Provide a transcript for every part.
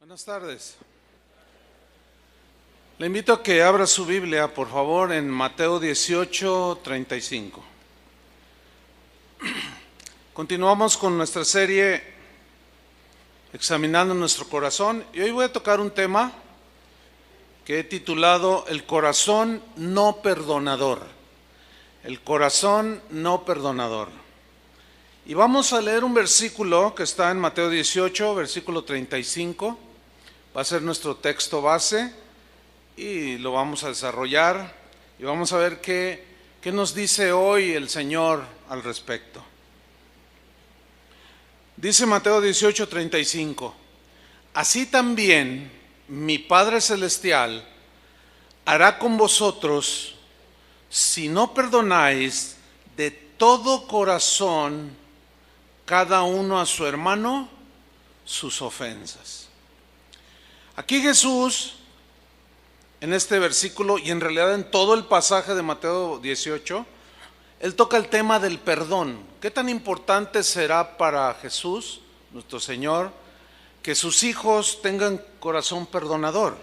Buenas tardes. Le invito a que abra su Biblia, por favor, en Mateo 18:35. Continuamos con nuestra serie Examinando nuestro corazón y hoy voy a tocar un tema que he titulado El corazón no perdonador. El corazón no perdonador. Y vamos a leer un versículo que está en Mateo 18, versículo 35. Va a ser nuestro texto base y lo vamos a desarrollar y vamos a ver qué nos dice hoy el Señor al respecto. Dice Mateo 18, 35: Así también mi Padre Celestial hará con vosotros si no perdonáis de todo corazón cada uno a su hermano sus ofensas. Aquí Jesús, en este versículo y en realidad en todo el pasaje de Mateo 18, Él toca el tema del perdón. ¿Qué tan importante será para Jesús, nuestro Señor, que sus hijos tengan corazón perdonador?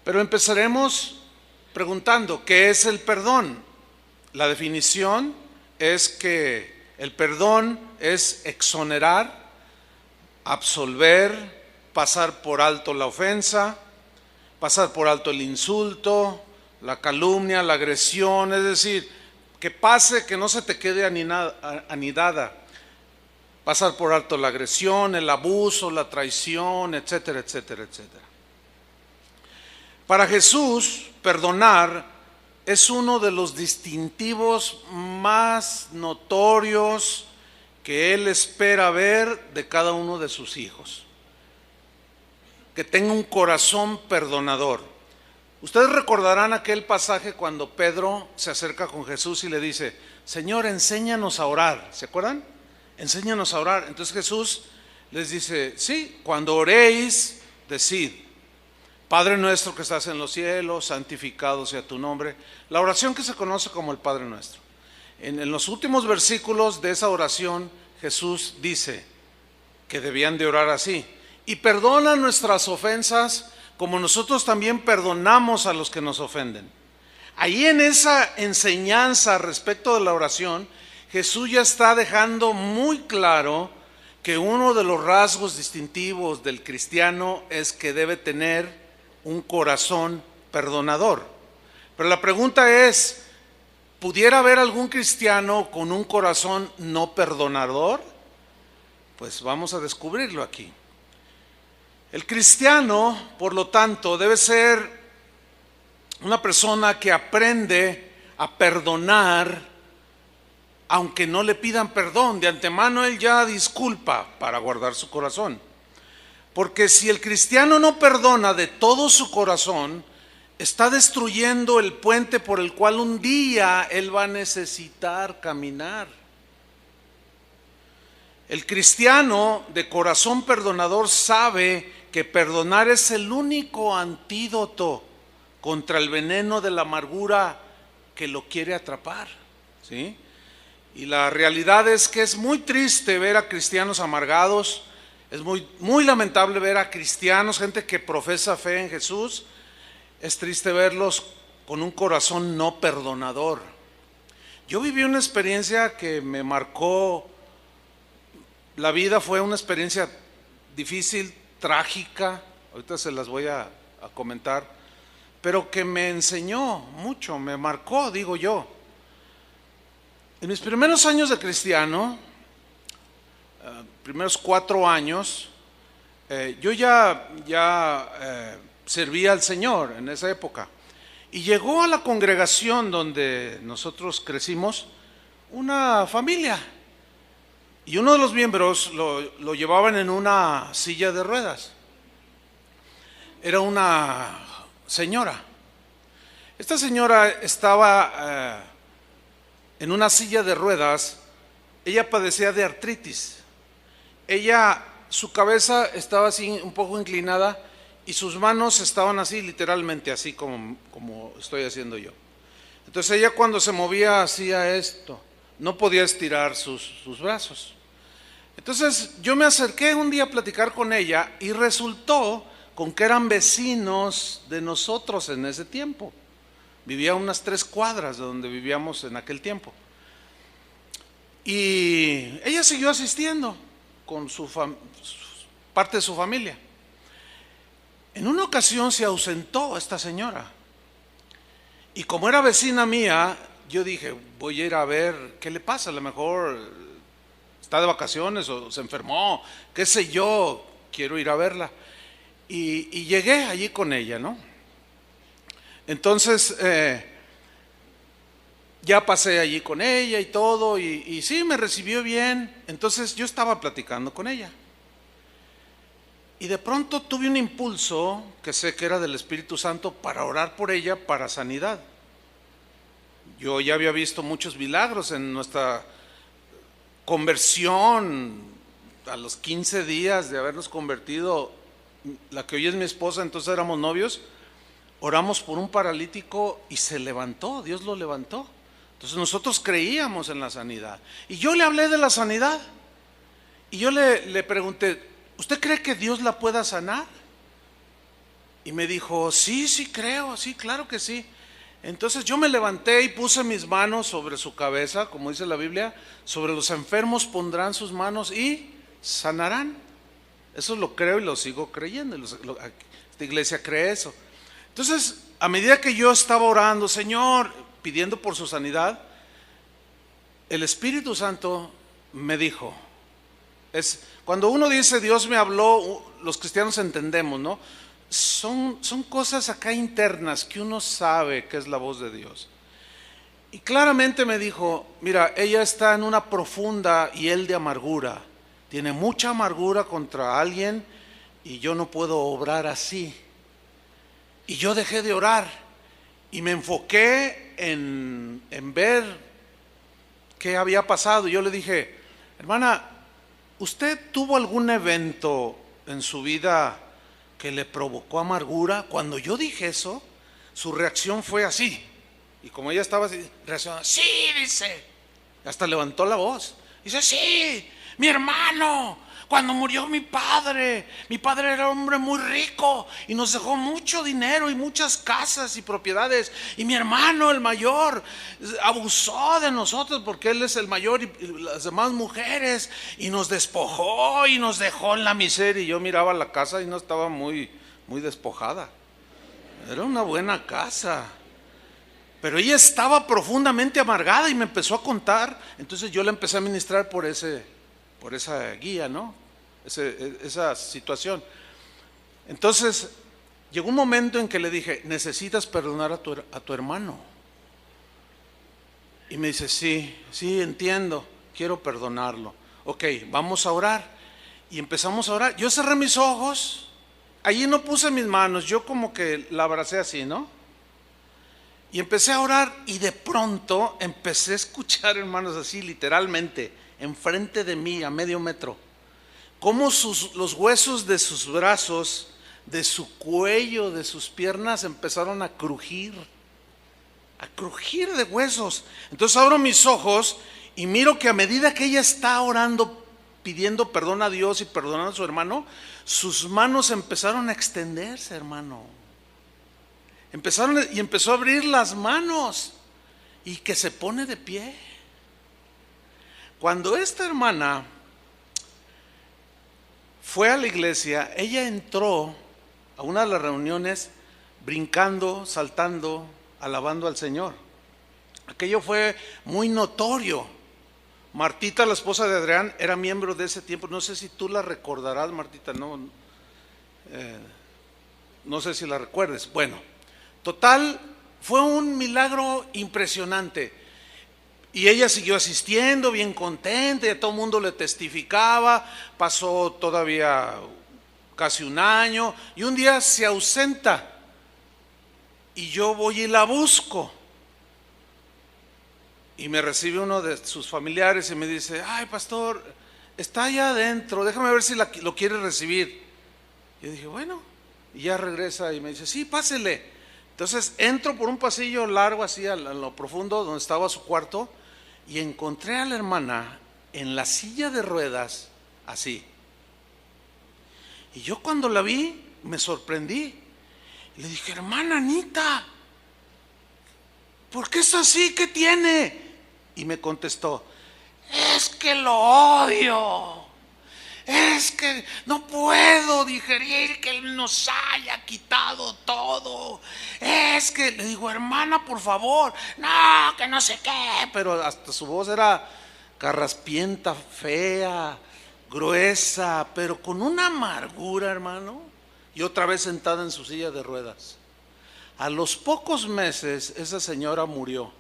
Pero empezaremos preguntando, ¿qué es el perdón? La definición es que el perdón es exonerar, absolver, pasar por alto la ofensa, pasar por alto el insulto, la calumnia, la agresión, es decir, que pase, que no se te quede anidada, pasar por alto la agresión, el abuso, la traición, etcétera, etcétera, etcétera. Para Jesús, perdonar es uno de los distintivos más notorios que Él espera ver de cada uno de sus hijos. Que tenga un corazón perdonador. Ustedes recordarán aquel pasaje cuando Pedro se acerca con Jesús y le dice: Señor, enséñanos a orar. ¿Se acuerdan? Enséñanos a orar. Entonces Jesús les dice: sí, cuando oréis, decid: Padre nuestro que estás en los cielos, santificado sea tu nombre. La oración que se conoce como el Padre nuestro. En los últimos versículos de esa oración, Jesús dice que debían de orar así: y perdona nuestras ofensas como nosotros también perdonamos a los que nos ofenden. Ahí en esa enseñanza respecto de la oración, Jesús ya está dejando muy claro que uno de los rasgos distintivos del cristiano es que debe tener un corazón perdonador. Pero la pregunta es, ¿pudiera haber algún cristiano con un corazón no perdonador? Pues vamos a descubrirlo aquí. El cristiano, por lo tanto, debe ser una persona que aprende a perdonar, aunque no le pidan perdón. De antemano él ya disculpa para guardar su corazón. Porque si el cristiano no perdona de todo su corazón, está destruyendo el puente por el cual un día él va a necesitar caminar. El cristiano de corazón perdonador sabe que perdonar es el único antídoto contra el veneno de la amargura que lo quiere atrapar, ¿sí? Y la realidad es que es muy triste ver a cristianos amargados, es muy lamentable ver a cristianos, gente que profesa fe en Jesús, es triste verlos con un corazón no perdonador. Yo viví una experiencia que me marcó la vida, fue una experiencia difícil, trágica, ahorita se las voy a comentar, pero que me enseñó mucho, me marcó, digo yo. En mis primeros años de cristiano, primeros 4 años, yo ya servía al Señor en esa época. Y llegó a la congregación donde nosotros crecimos una familia. Y uno de los miembros lo llevaban en una silla de ruedas. Era una señora. Esta señora estaba en una silla de ruedas. Ella padecía de artritis. Su cabeza estaba así un poco inclinada y sus manos estaban así, literalmente así como estoy haciendo yo. Entonces ella cuando se movía hacía esto. No podía estirar sus brazos. Entonces yo me acerqué un día a platicar con ella y resultó con que eran vecinos de nosotros en ese tiempo. Vivía a unas 3 cuadras de donde vivíamos en aquel tiempo. Y ella siguió asistiendo con parte de su familia. En una ocasión se ausentó esta señora. Y como era vecina mía, yo dije, voy a ir a ver qué le pasa. A lo mejor está de vacaciones o se enfermó, qué sé yo, quiero ir a verla. Y llegué allí con ella, ¿no? Entonces, ya pasé allí con ella y todo, y sí, me recibió bien. Entonces yo estaba platicando con ella. Y de pronto tuve un impulso, que sé que era del Espíritu Santo, para orar por ella para sanidad. Yo ya había visto muchos milagros en nuestra conversión. A los 15 días de habernos convertido, la que hoy es mi esposa, entonces éramos novios, oramos por un paralítico y se levantó, Dios lo levantó. Entonces nosotros creíamos en la sanidad. Y yo le hablé de la sanidad. Y yo le pregunté, ¿usted cree que Dios la pueda sanar? Y me dijo, sí, creo, sí, claro que sí. Entonces yo me levanté y puse mis manos sobre su cabeza, como dice la Biblia, sobre los enfermos pondrán sus manos y sanarán. Eso lo creo y lo sigo creyendo. Esta iglesia cree eso. Entonces, a medida que yo estaba orando, Señor, pidiendo por su sanidad, el Espíritu Santo me dijo, cuando uno dice Dios me habló, los cristianos entendemos, ¿no? Son cosas acá internas que uno sabe que es la voz de Dios. Y claramente me dijo, mira, ella está en una profunda hiel de amargura, tiene mucha amargura contra alguien y yo no puedo obrar así. Y yo dejé de orar y me enfoqué en ver qué había pasado. Yo le dije, hermana, ¿usted tuvo algún evento en su vida que le provocó amargura? Cuando yo dije eso, su reacción fue así. Y como ella estaba así, reaccionó, sí, dice. Hasta levantó la voz. Dice, sí, mi hermano, cuando murió mi padre era un hombre muy rico y nos dejó mucho dinero y muchas casas y propiedades. Y mi hermano, el mayor, abusó de nosotros porque él es el mayor y las demás mujeres, y nos despojó y nos dejó en la miseria. Y yo miraba la casa y no estaba muy despojada. Era una buena casa. Pero ella estaba profundamente amargada y me empezó a contar. Entonces yo le empecé a ministrar por esa guía, ¿no? Esa situación. Entonces llegó un momento en que le dije, necesitas perdonar a tu hermano. Y me dice, sí, entiendo, quiero perdonarlo. Ok, vamos a orar. Y empezamos a orar. Yo cerré mis ojos, allí no puse mis manos, yo como que la abracé así, ¿no? Y empecé a orar y de pronto empecé a escuchar, hermanos, así literalmente, enfrente de mí a medio metro, cómo los huesos de sus brazos, de su cuello, de sus piernas empezaron a crujir de huesos. Entonces abro mis ojos y miro que a medida que ella está orando, pidiendo perdón a Dios y perdonando a su hermano, sus manos empezaron a extenderse, hermano. Empezó a abrir las manos y que se pone de pie. Cuando esta hermana fue a la iglesia, ella entró a una de las reuniones brincando, saltando, alabando al Señor. Aquello fue muy notorio. Martita, la esposa de Adrián, era miembro de ese tiempo. No sé si tú la recordarás, Martita, no sé si la recuerdes. Bueno, total, fue un milagro impresionante. Y ella siguió asistiendo, bien contenta, y a todo el mundo le testificaba. Pasó todavía casi un año, y un día se ausenta. Y yo voy y la busco. Y me recibe uno de sus familiares y me dice, ay, pastor, está allá adentro, déjame ver si lo quiere recibir. Yo dije, bueno, y ya regresa y me dice, sí, pásele. Entonces entro por un pasillo largo así a lo profundo donde estaba su cuarto y encontré a la hermana en la silla de ruedas, así. Y yo cuando la vi me sorprendí. Y le dije, hermana Anita, ¿por qué es así? ¿Qué tiene? Y me contestó, es que lo odio. Es que no puedo digerir que Él nos haya quitado todo. Es que, le digo, hermana, por favor, no, que no sé qué. Pero hasta su voz era carraspienta, fea, gruesa, pero con una amargura, hermano. Y otra vez sentada en su silla de ruedas. A los pocos meses esa señora murió.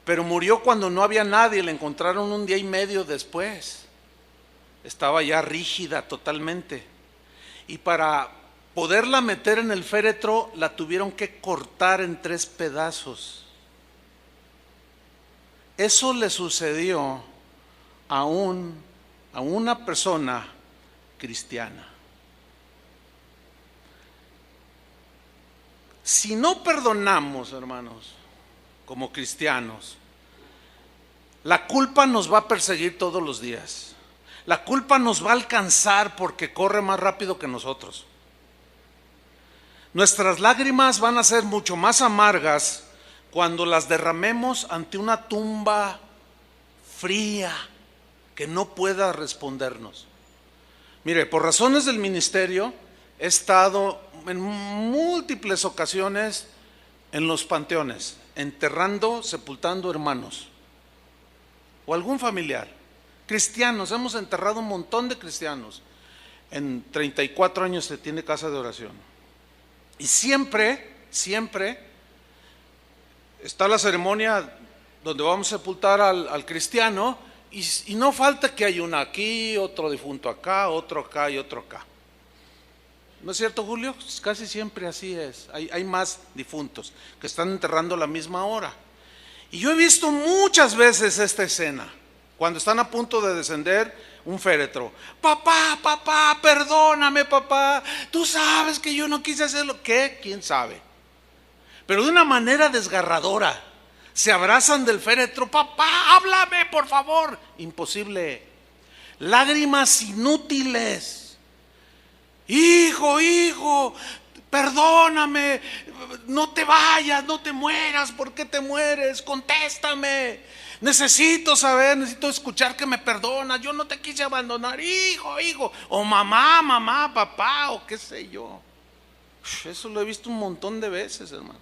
Pero murió cuando no había nadie, la encontraron un día y medio después. Estaba ya rígida totalmente. Y para poderla meter en el féretro, la tuvieron que cortar en 3 pedazos. Eso le sucedió a una persona cristiana. Si no perdonamos, hermanos, como cristianos, la culpa nos va a perseguir todos los días. La culpa nos va a alcanzar porque corre más rápido que nosotros. Nuestras lágrimas van a ser mucho más amargas cuando las derramemos ante una tumba fría que no pueda respondernos. Mire, por razones del ministerio he estado en múltiples ocasiones en los panteones, enterrando, sepultando hermanos o algún familiar. Cristianos, hemos enterrado un montón de cristianos. En 34 años se tiene casa de oración. Y siempre está la ceremonia donde vamos a sepultar al cristiano y no falta que hay uno aquí, otro difunto acá, otro acá y otro acá. ¿No es cierto, Julio? Casi siempre así es. Hay más difuntos que están enterrando a la misma hora. Y yo he visto muchas veces esta escena. Cuando están a punto de descender un féretro. Papá, perdóname, papá. Tú sabes que yo no quise hacerlo. ¿Qué? ¿Quién sabe? Pero de una manera desgarradora. Se abrazan del féretro. Papá, háblame, por favor. Imposible. Lágrimas inútiles. Hijo, perdóname. No te vayas, no te mueras. ¿Por qué te mueres? Contéstame. Necesito saber, necesito escuchar que me perdonas. Yo no te quise abandonar, hijo. O mamá, papá, o qué sé yo. Eso lo he visto un montón de veces, hermano.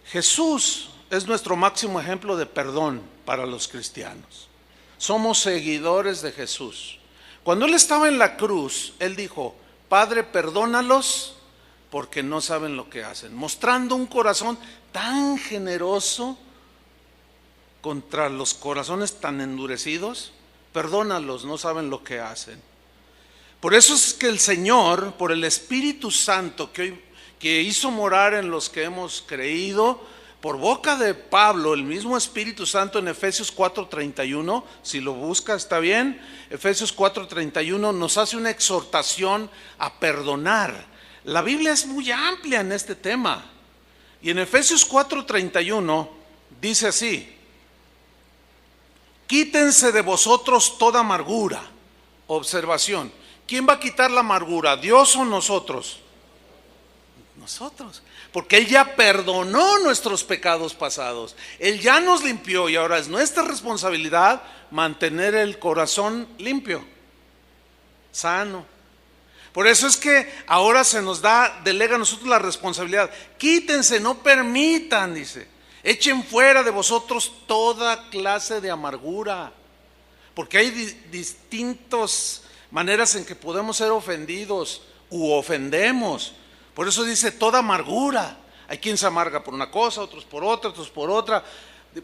Jesús es nuestro máximo ejemplo de perdón para los cristianos. Somos seguidores de Jesús. Cuando Él estaba en la cruz, Él dijo, Padre, perdónalos porque no saben lo que hacen. Mostrando un corazón tan generoso contra los corazones tan endurecidos. Perdónalos, no saben lo que hacen. Por eso es que el Señor, por el Espíritu Santo que hizo morar en los que hemos creído, por boca de Pablo, el mismo Espíritu Santo en Efesios 4:31, si lo busca está bien, Efesios 4:31 nos hace una exhortación a perdonar. La Biblia es muy amplia en este tema. Y en Efesios 4:31 dice así: quítense de vosotros toda amargura. Observación, ¿quién va a quitar la amargura? ¿Dios o nosotros? Nosotros, porque Él ya perdonó nuestros pecados pasados. Él ya nos limpió y ahora es nuestra responsabilidad mantener el corazón limpio, sano. Por eso es que ahora se nos delega a nosotros la responsabilidad. Quítense, no permitan, dice. Echen fuera de vosotros toda clase de amargura. Porque hay distintas maneras en que podemos ser ofendidos u ofendemos. Por eso dice toda amargura. Hay quien se amarga por una cosa, otros por otra, otros por otra.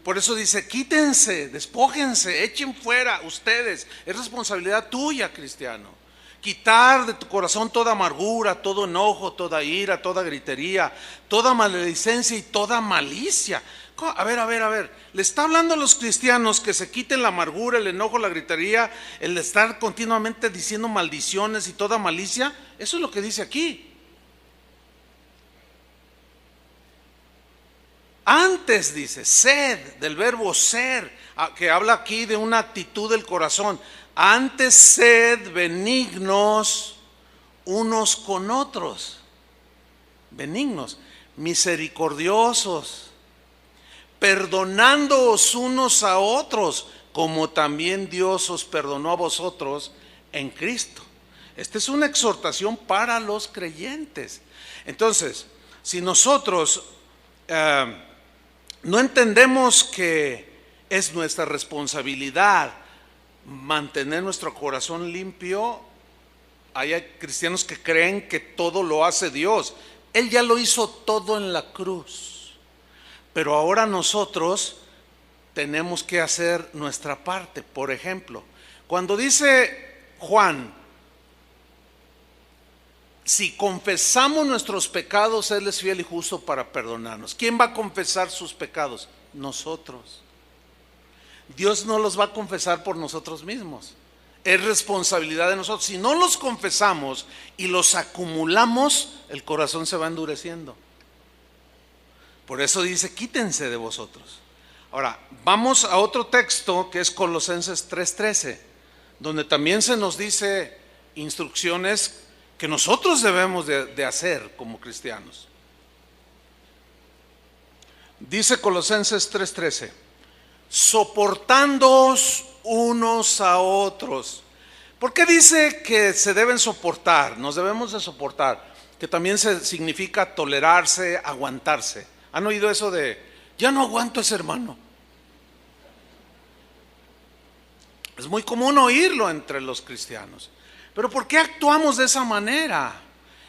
Por eso dice quítense, despójense, echen fuera ustedes. Es responsabilidad tuya, cristiano. Quitar de tu corazón toda amargura, todo enojo, toda ira, toda gritería, toda maledicencia y toda malicia. A ver, le está hablando a los cristianos que se quiten la amargura, el enojo, la gritería, el de estar continuamente diciendo maldiciones y toda malicia. Eso es lo que dice aquí. Antes dice, sed, del verbo ser, que habla aquí de una actitud del corazón. Antes sed benignos unos con otros, benignos, misericordiosos, perdonándoos unos a otros, como también Dios os perdonó a vosotros en Cristo. Esta es una exhortación para los creyentes. Entonces, si nosotros no entendemos que es nuestra responsabilidad mantener nuestro corazón limpio, hay cristianos que creen que todo lo hace Dios. Él ya lo hizo todo en la cruz. Pero ahora nosotros tenemos que hacer nuestra parte. Por ejemplo, cuando dice Juan, si confesamos nuestros pecados, Él es fiel y justo para perdonarnos. ¿Quién va a confesar sus pecados? Nosotros. Dios no los va a confesar por nosotros mismos. Es responsabilidad de nosotros. Si no los confesamos y los acumulamos, el corazón se va endureciendo. Por eso dice, quítense de vosotros. Ahora, vamos a otro texto que es Colosenses 3:13, donde también se nos dice instrucciones que nosotros debemos de hacer como cristianos. Dice Colosenses 3:13, soportándoos unos a otros. ¿Por qué dice que se deben soportar? Nos debemos de soportar, que también significa tolerarse, aguantarse. ¿Han oído eso de, ya no aguanto a ese hermano? Es muy común oírlo entre los cristianos. Pero ¿por qué actuamos de esa manera?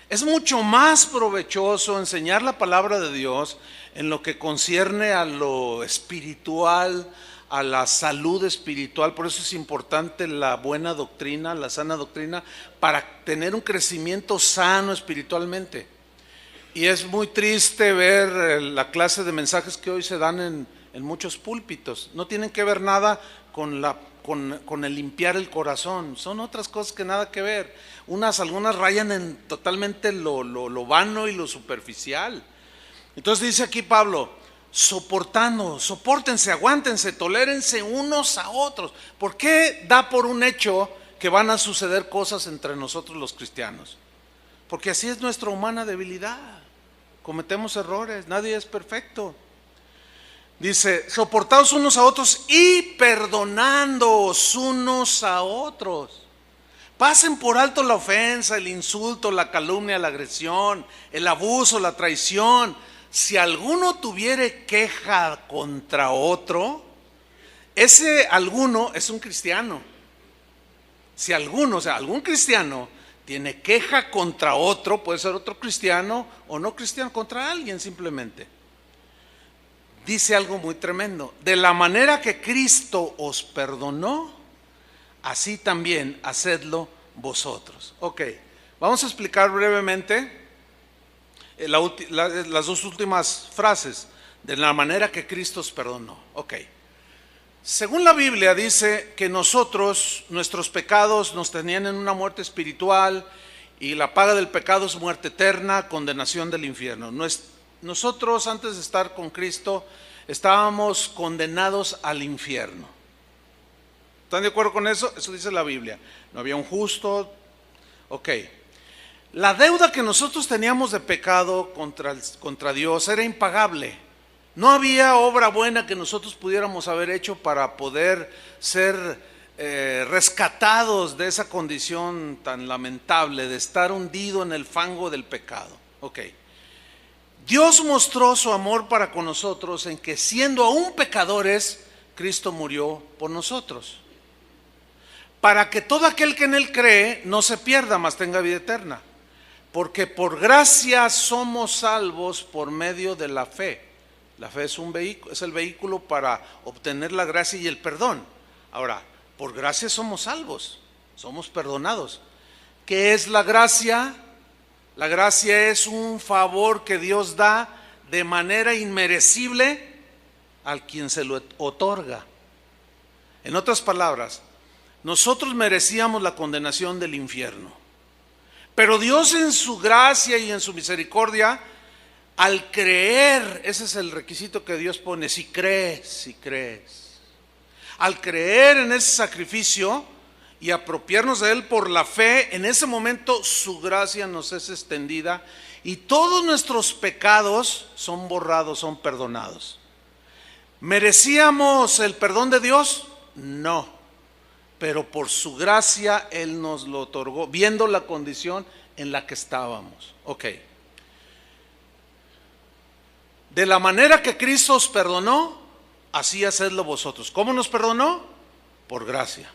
Es mucho más provechoso enseñar la palabra de Dios en lo que concierne a lo espiritual, a la salud espiritual. Por eso es importante la buena doctrina, la sana doctrina, para tener un crecimiento sano espiritualmente. Y es muy triste ver la clase de mensajes que hoy se dan en muchos púlpitos. No tienen que ver nada con el limpiar el corazón. Son otras cosas que nada que ver. Algunas rayan en totalmente lo vano y lo superficial. Entonces dice aquí Pablo, sopórtense, aguántense, tolérense unos a otros. ¿Por qué da por un hecho que van a suceder cosas entre nosotros los cristianos? Porque así es nuestra humana debilidad. Cometemos errores, nadie es perfecto. Dice, soportaos unos a otros y perdonándoos unos a otros. Pasen por alto la ofensa, el insulto, la calumnia, la agresión, el abuso, la traición. Si alguno tuviere queja contra otro, ese alguno es un cristiano. Si algún cristiano tiene queja contra otro, puede ser otro cristiano o no cristiano, contra alguien simplemente. Dice algo muy tremendo, de la manera que Cristo os perdonó, así también hacedlo vosotros. Ok, vamos a explicar brevemente las dos últimas frases, de la manera que Cristo os perdonó. Ok, según la Biblia dice que nuestros pecados nos tenían en una muerte espiritual y la paga del pecado es muerte eterna, condenación del infierno. Nosotros antes de estar con Cristo estábamos condenados al infierno. ¿Están de acuerdo con eso? Eso dice la Biblia. No había un justo. Ok. La deuda que nosotros teníamos de pecado contra Dios era impagable. No había obra buena que nosotros pudiéramos haber hecho para poder ser rescatados de esa condición tan lamentable de estar hundido en el fango del pecado. Ok. Dios mostró su amor para con nosotros en que siendo aún pecadores, Cristo murió por nosotros. Para que todo aquel que en Él cree no se pierda, mas tenga vida eterna. Porque por gracia somos salvos por medio de la fe. La fe es el vehículo para obtener la gracia y el perdón. Ahora, por gracia somos salvos, somos perdonados. ¿Qué es la gracia? La gracia es un favor que Dios da de manera inmerecible al quien se lo otorga. En otras palabras, nosotros merecíamos la condenación del infierno, pero Dios en su gracia y en su misericordia, al creer, ese es el requisito que Dios pone, si crees, Al creer en ese sacrificio y apropiarnos de él por la fe, en ese momento su gracia nos es extendida y todos nuestros pecados son borrados, son perdonados. ¿Merecíamos el perdón de Dios? No, pero por su gracia Él nos lo otorgó, viendo la condición en la que estábamos. Ok. De la manera que Cristo os perdonó, así hacedlo vosotros. ¿Cómo nos perdonó? Por gracia.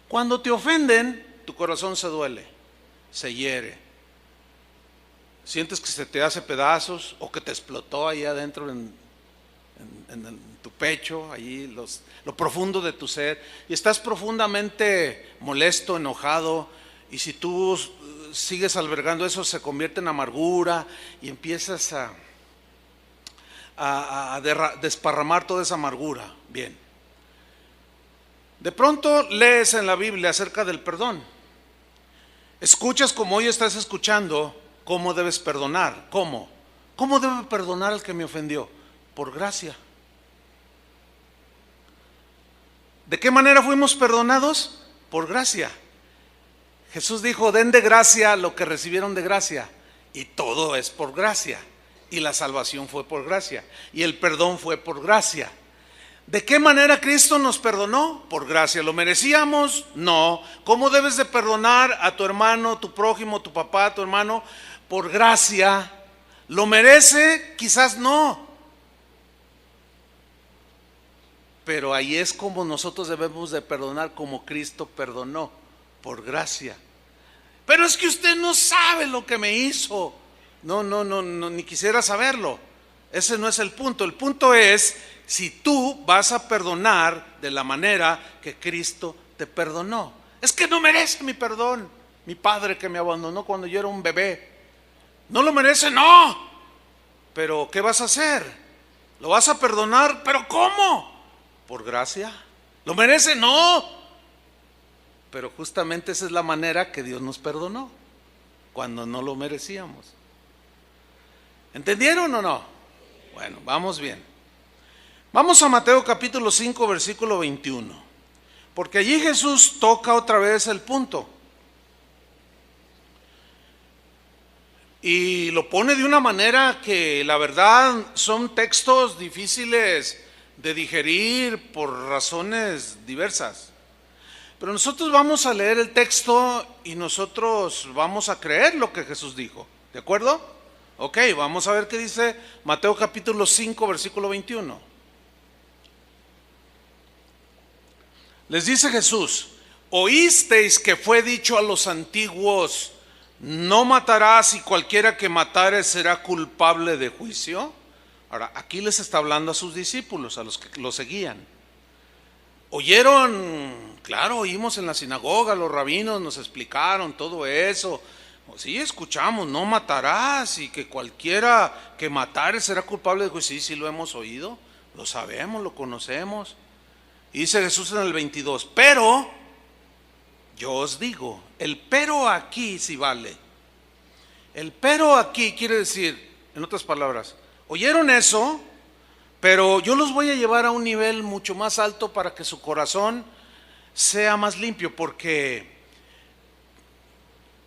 Cuando te ofenden, tu corazón se duele, se hiere. Sientes que se te hace pedazos o que te explotó ahí adentro en tu pecho, allí lo profundo de tu ser, y estás profundamente molesto, enojado, y si tú sigues albergando eso, se convierte en amargura y empiezas a desparramar toda esa amargura. Bien, de pronto lees en la Biblia acerca del perdón, escuchas como hoy estás escuchando cómo debes perdonar. ¿Cómo debo perdonar al que me ofendió? Por gracia. ¿De qué manera fuimos perdonados? Por gracia. Jesús dijo, den de gracia lo que recibieron de gracia, y todo es por gracia, y la salvación fue por gracia, y el perdón fue por gracia. ¿De qué manera Cristo nos perdonó? Por gracia. ¿Lo merecíamos? No. ¿Cómo debes de perdonar a tu hermano, tu prójimo, tu papá, tu hermano? Por gracia. ¿Lo merece? Quizás no. Pero ahí es como nosotros debemos de perdonar, como Cristo perdonó, por gracia. Pero es que usted no sabe lo que me hizo. No, ni quisiera saberlo. Ese no es el punto. El punto es si tú vas a perdonar de la manera que Cristo te perdonó. Es que no merece mi perdón. Mi padre que me abandonó cuando yo era un bebé. ¿No lo merece? No. Pero ¿qué vas a hacer? ¿Lo vas a perdonar? ¿Pero cómo? Por gracia. ¿Lo merece? No. Pero justamente esa es la manera que Dios nos perdonó, cuando no lo merecíamos. ¿Entendieron o no? Bueno, vamos bien. Vamos a Mateo capítulo 5, versículo 21. Porque allí Jesús toca otra vez el punto. Y lo pone de una manera que la verdad son textos difíciles de digerir por razones diversas. Pero nosotros vamos a leer el texto y nosotros vamos a creer lo que Jesús dijo. ¿De acuerdo? Ok, vamos a ver qué dice Mateo capítulo 5, versículo 21. Les dice Jesús, oísteis que fue dicho a los antiguos, no matarás y cualquiera que matare será culpable de juicio. Ahora, aquí les está hablando a sus discípulos, a los que lo seguían. Oyeron, claro, oímos en la sinagoga, los rabinos nos explicaron todo eso. Sí, escuchamos, no matarás y que cualquiera que matare será culpable de juicio. Sí, lo hemos oído, lo sabemos, lo conocemos. Y dice Jesús en el 22, pero yo os digo, el pero aquí sí vale. El pero aquí quiere decir, en otras palabras, oyeron eso, pero yo los voy a llevar a un nivel mucho más alto para que su corazón sea más limpio, porque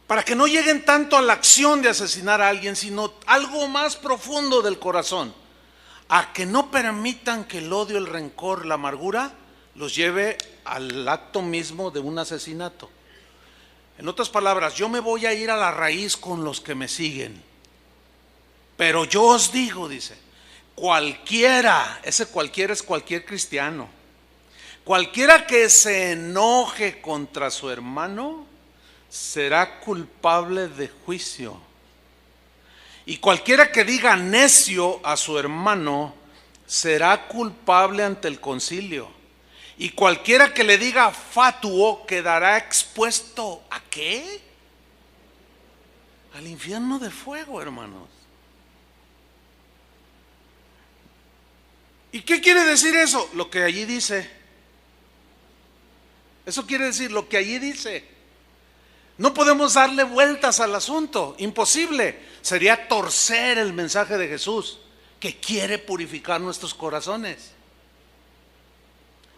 para que no lleguen tanto a la acción de asesinar a alguien, sino algo más profundo del corazón, a que no permitan que el odio, el rencor, la amargura los lleve al acto mismo de un asesinato. En otras palabras, yo me voy a ir a la raíz con los que me siguen. Pero yo os digo, dice, cualquiera, ese cualquiera es cualquier cristiano, cualquiera que se enoje contra su hermano será culpable de juicio. Y cualquiera que diga necio a su hermano será culpable ante el concilio. Y cualquiera que le diga fatuo quedará expuesto ¿a qué? Al infierno de fuego, hermanos. ¿Y qué quiere decir eso? Lo que allí dice. Eso quiere decir lo que allí dice. No podemos darle vueltas al asunto, imposible. Sería torcer el mensaje de Jesús, que quiere purificar nuestros corazones.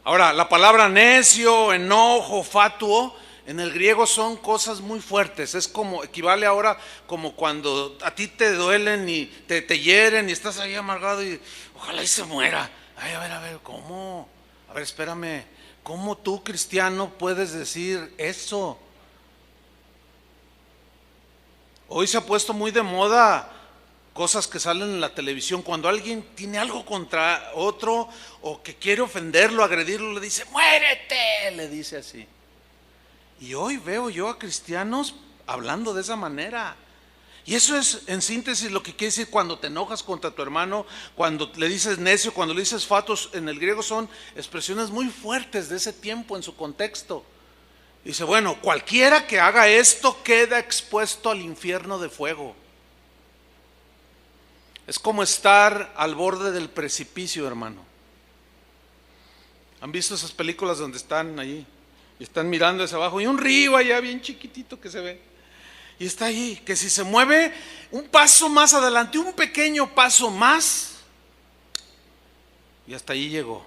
Ahora, la palabra necio, enojo, fatuo, en el griego son cosas muy fuertes. Es como, equivale ahora como cuando a ti te duelen y te hieren y estás ahí amargado y ojalá y se muera. Ay, a ver, ¿cómo? A ver, espérame. ¿Cómo tú, cristiano, puedes decir eso? Hoy se ha puesto muy de moda cosas que salen en la televisión. Cuando alguien tiene algo contra otro o que quiere ofenderlo, agredirlo, le dice, muérete, le dice así. Y hoy veo yo a cristianos hablando de esa manera. Y eso es en síntesis lo que quiere decir cuando te enojas contra tu hermano, cuando le dices necio, cuando le dices fatos. En el griego son expresiones muy fuertes de ese tiempo en su contexto. Dice, bueno, cualquiera que haga esto queda expuesto al infierno de fuego. Es como estar al borde del precipicio, hermano. ¿Han visto esas películas donde están allí y están mirando hacia abajo y un río allá bien chiquitito que se ve? Y está ahí, que si se mueve un paso más adelante, un pequeño paso más, y hasta ahí llegó.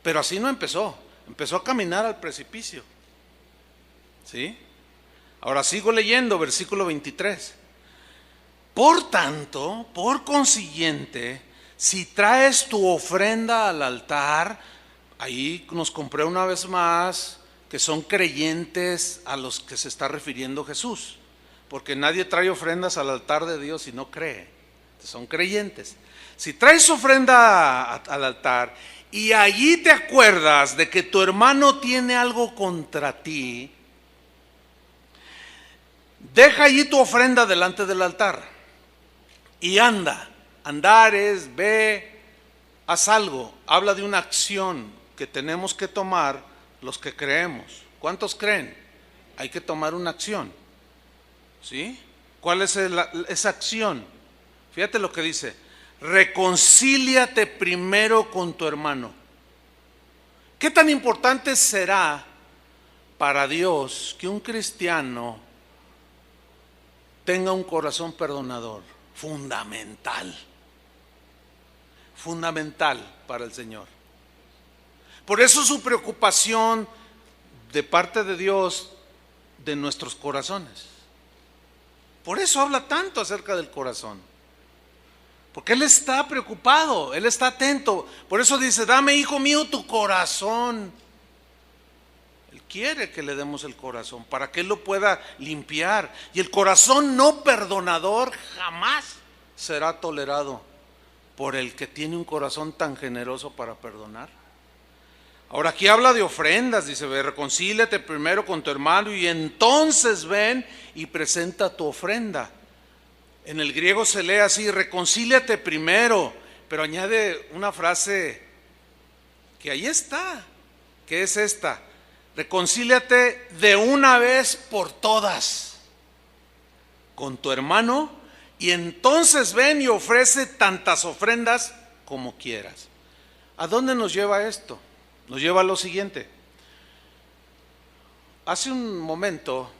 Pero así no empezó, empezó a caminar al precipicio. ¿Sí? Ahora sigo leyendo, versículo 23. Por tanto, por consiguiente, si traes tu ofrenda al altar, ahí nos compré una vez más que son creyentes a los que se está refiriendo Jesús, porque nadie trae ofrendas al altar de Dios si no cree, son creyentes. Si traes ofrenda al altar y allí te acuerdas de que tu hermano tiene algo contra ti, deja allí tu ofrenda delante del altar y anda. Andar es ve, haz algo. Habla de una acción que tenemos que tomar los que creemos. ¿Cuántos creen? Hay que tomar una acción. ¿Sí? ¿Cuál es esa acción? Fíjate lo que dice: reconcíliate primero con tu hermano. ¿Qué tan importante será para Dios que un cristiano tenga un corazón perdonador? Fundamental. Fundamental para el Señor. Por eso su preocupación de parte de Dios de nuestros corazones. Por eso habla tanto acerca del corazón. Porque Él está preocupado, Él está atento. Por eso dice, dame, hijo mío, tu corazón. Él quiere que le demos el corazón para que Él lo pueda limpiar. Y el corazón no perdonador jamás será tolerado por el que tiene un corazón tan generoso para perdonar. Ahora aquí habla de ofrendas, dice, reconcíliate primero con tu hermano y entonces ven y presenta tu ofrenda. En el griego se lee así, reconcíliate primero, pero añade una frase que ahí está, que es esta: reconcíliate de una vez por todas con tu hermano y entonces ven y ofrece tantas ofrendas como quieras. ¿A dónde nos lleva esto? Nos lleva a lo siguiente. Hace un momento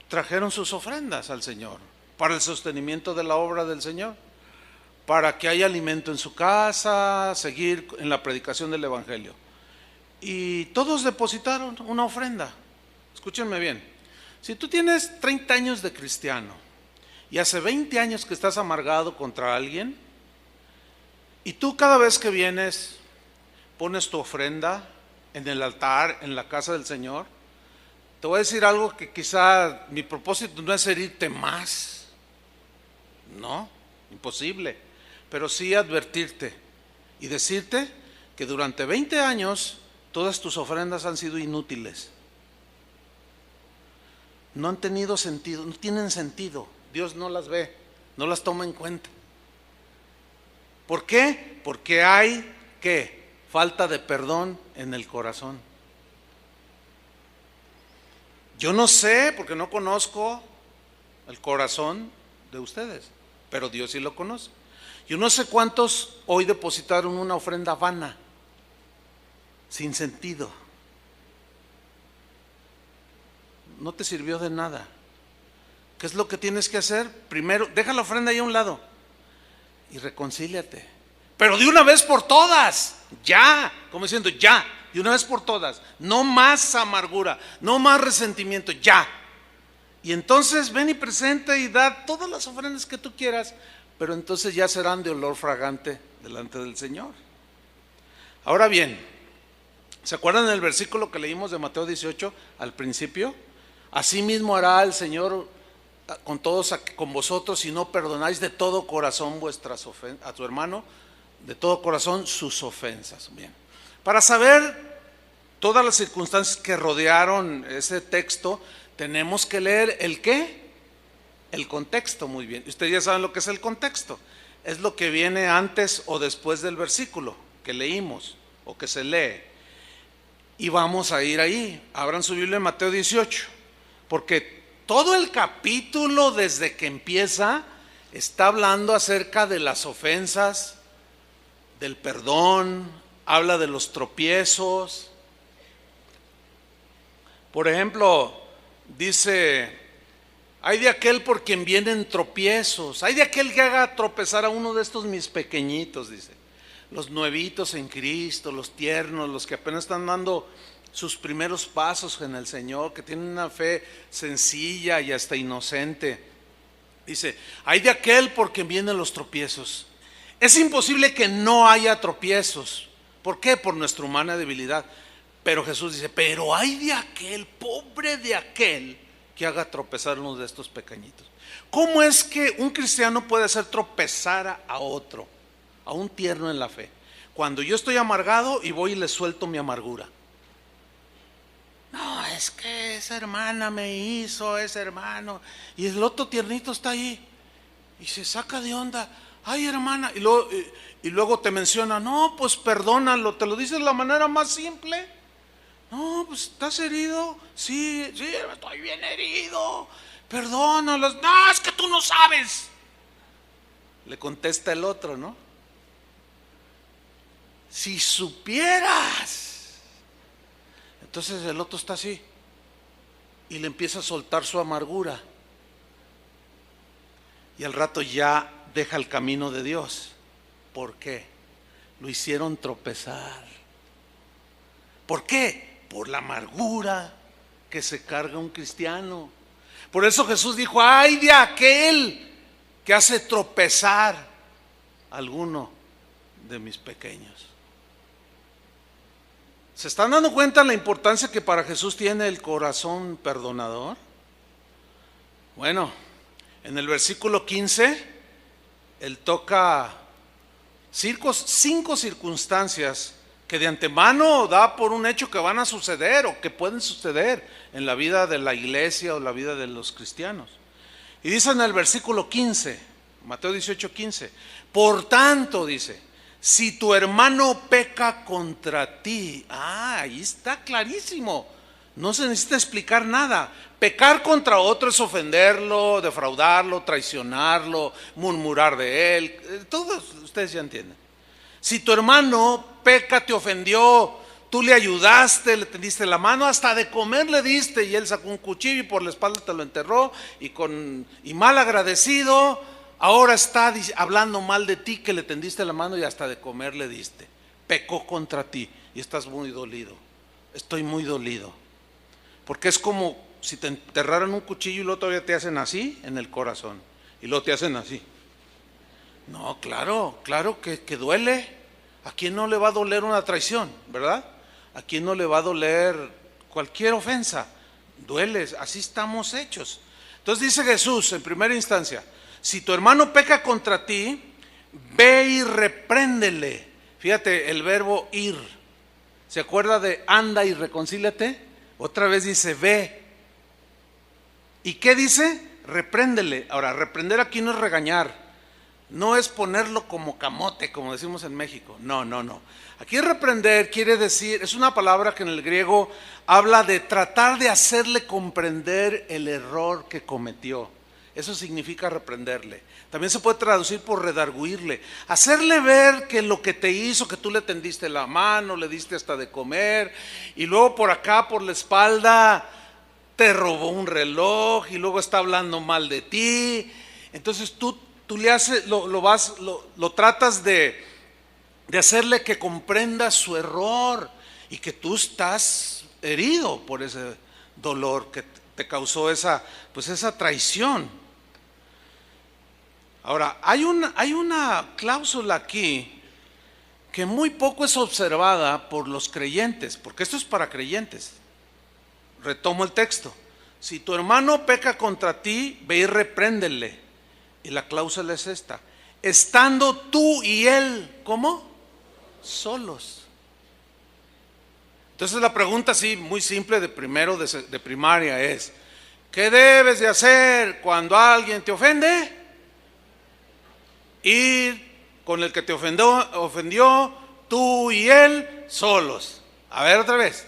trajeron sus ofrendas al Señor para el sostenimiento de la obra del Señor, para que haya alimento en su casa, seguir en la predicación del Evangelio. Y todos depositaron una ofrenda. Escúchenme bien. Si tú tienes 30 años de cristiano y hace 20 años que estás amargado contra alguien, y tú cada vez que vienes pones tu ofrenda en el altar, en la casa del Señor, te voy a decir algo que quizá mi propósito no es herirte más, no, imposible, pero sí advertirte y decirte que durante 20 años todas tus ofrendas han sido inútiles. No han tenido sentido, no tienen sentido. Dios no las ve, no las toma en cuenta. ¿Por qué? Porque hay, ¿qué? Falta de perdón en el corazón. Yo no sé, porque no conozco el corazón de ustedes, pero Dios sí lo conoce. Yo no sé cuántos hoy depositaron una ofrenda vana, sin sentido. No te sirvió de nada. ¿Qué es lo que tienes que hacer? Primero, deja la ofrenda ahí a un lado y reconcíliate. Pero de una vez por todas, ya, como diciendo, ya, de una vez por todas. No más amargura, no más resentimiento, ya. Y entonces ven y presenta y da todas las ofrendas que tú quieras, pero entonces ya serán de olor fragante delante del Señor. Ahora bien, ¿se acuerdan del versículo que leímos de Mateo 18 al principio? Asimismo hará el Señor con todos, con vosotros, si no perdonáis de todo corazón vuestras ofensas a tu hermano, de todo corazón sus ofensas. Bien, para saber todas las circunstancias que rodearon ese texto, tenemos que leer el ¿qué? El contexto. Muy bien, ustedes ya saben lo que es el contexto. Es lo que viene antes o después del versículo que leímos o que se lee. Y vamos a ir ahí. Abran su Biblia en Mateo 18, porque todo el capítulo desde que empieza está hablando acerca de las ofensas, del perdón, habla de los tropiezos. Por ejemplo, dice: hay de aquel por quien vienen tropiezos, hay de aquel que haga tropezar a uno de estos mis pequeñitos, dice. Los nuevitos en Cristo, los tiernos, los que apenas están dando sus primeros pasos en el Señor, que tienen una fe sencilla y hasta inocente. Dice: hay de aquel por quien vienen los tropiezos. Es imposible que no haya tropiezos. ¿Por qué? Por nuestra humana debilidad. Pero Jesús dice: pero hay de aquel, pobre de aquel, que haga tropezar a uno de estos pequeñitos. ¿Cómo es que un cristiano puede hacer tropezar a otro, a un tierno en la fe? Cuando yo estoy amargado y voy y le suelto mi amargura. No, es que esa hermana me hizo, ese hermano, y el otro tiernito está ahí y se saca de onda. Ay, hermana, y luego te menciona: no, pues perdónalo. Te lo dice de la manera más simple. No, pues ¿estás herido? Sí, estoy bien herido. Perdónalos. No, es que tú no sabes. Le contesta el otro, ¿no? Si supieras. Entonces el otro está así y le empieza a soltar su amargura. Y al rato ya deja el camino de Dios. ¿Por qué? Lo hicieron tropezar. ¿Por qué? Por la amargura que se carga un cristiano. Por eso Jesús dijo: ay de aquel que hace tropezar a alguno de mis pequeños. ¿Se están dando cuenta la importancia que para Jesús tiene el corazón perdonador? Bueno, en el versículo 15, Él toca 5 circunstancias que de antemano da por un hecho que van a suceder o que pueden suceder en la vida de la iglesia o la vida de los cristianos. Y dice en el versículo 15, Mateo 18, 15: por tanto, dice, si tu hermano peca contra ti. Ahí está clarísimo. No se necesita explicar nada. Pecar contra otro es ofenderlo, defraudarlo, traicionarlo, murmurar de él. Todos ustedes ya entienden. Si tu hermano peca, te ofendió, tú le ayudaste, le tendiste la mano, hasta de comer le diste, y él sacó un cuchillo y por la espalda te lo enterró, y mal agradecido, ahora está hablando mal de ti, que le tendiste la mano y hasta de comer le diste. Pecó contra ti y estás muy dolido. Estoy muy dolido. Porque es como si te enterraran un cuchillo y luego todavía te hacen así en el corazón. Y luego te hacen así. No, claro que duele. ¿A quién no le va a doler una traición, verdad? ¿A quién no le va a doler cualquier ofensa? Duele, así estamos hechos. Entonces dice Jesús en primera instancia: si tu hermano peca contra ti, ve y repréndele. Fíjate el verbo ir. ¿Se acuerda de anda y reconcíliate? Otra vez dice ve. ¿Y qué dice? Repréndele. Ahora, reprender aquí no es regañar. No es ponerlo como camote, como decimos en México. No. Aquí reprender quiere decir, es una palabra que en el griego habla de tratar de hacerle comprender el error que cometió. Eso significa reprenderle. También se puede traducir por redarguirle. Hacerle ver que lo que te hizo, que tú le tendiste la mano, le diste hasta de comer, y luego por acá, por la espalda, te robó un reloj, y luego está hablando mal de ti. Entonces tú le haces, lo tratas de hacerle que comprenda su error y que tú estás herido por ese dolor que te causó esa traición. Ahora, hay una cláusula aquí que muy poco es observada por los creyentes, porque esto es para creyentes. Retomo el texto. Si tu hermano peca contra ti, ve y repréndele. Y la cláusula es esta: estando tú y él, ¿cómo? Solos. Entonces la pregunta así muy simple de primero de primaria es: ¿qué debes de hacer cuando alguien te ofende? Ir con el que te ofendió, tú y él solos. A ver otra vez.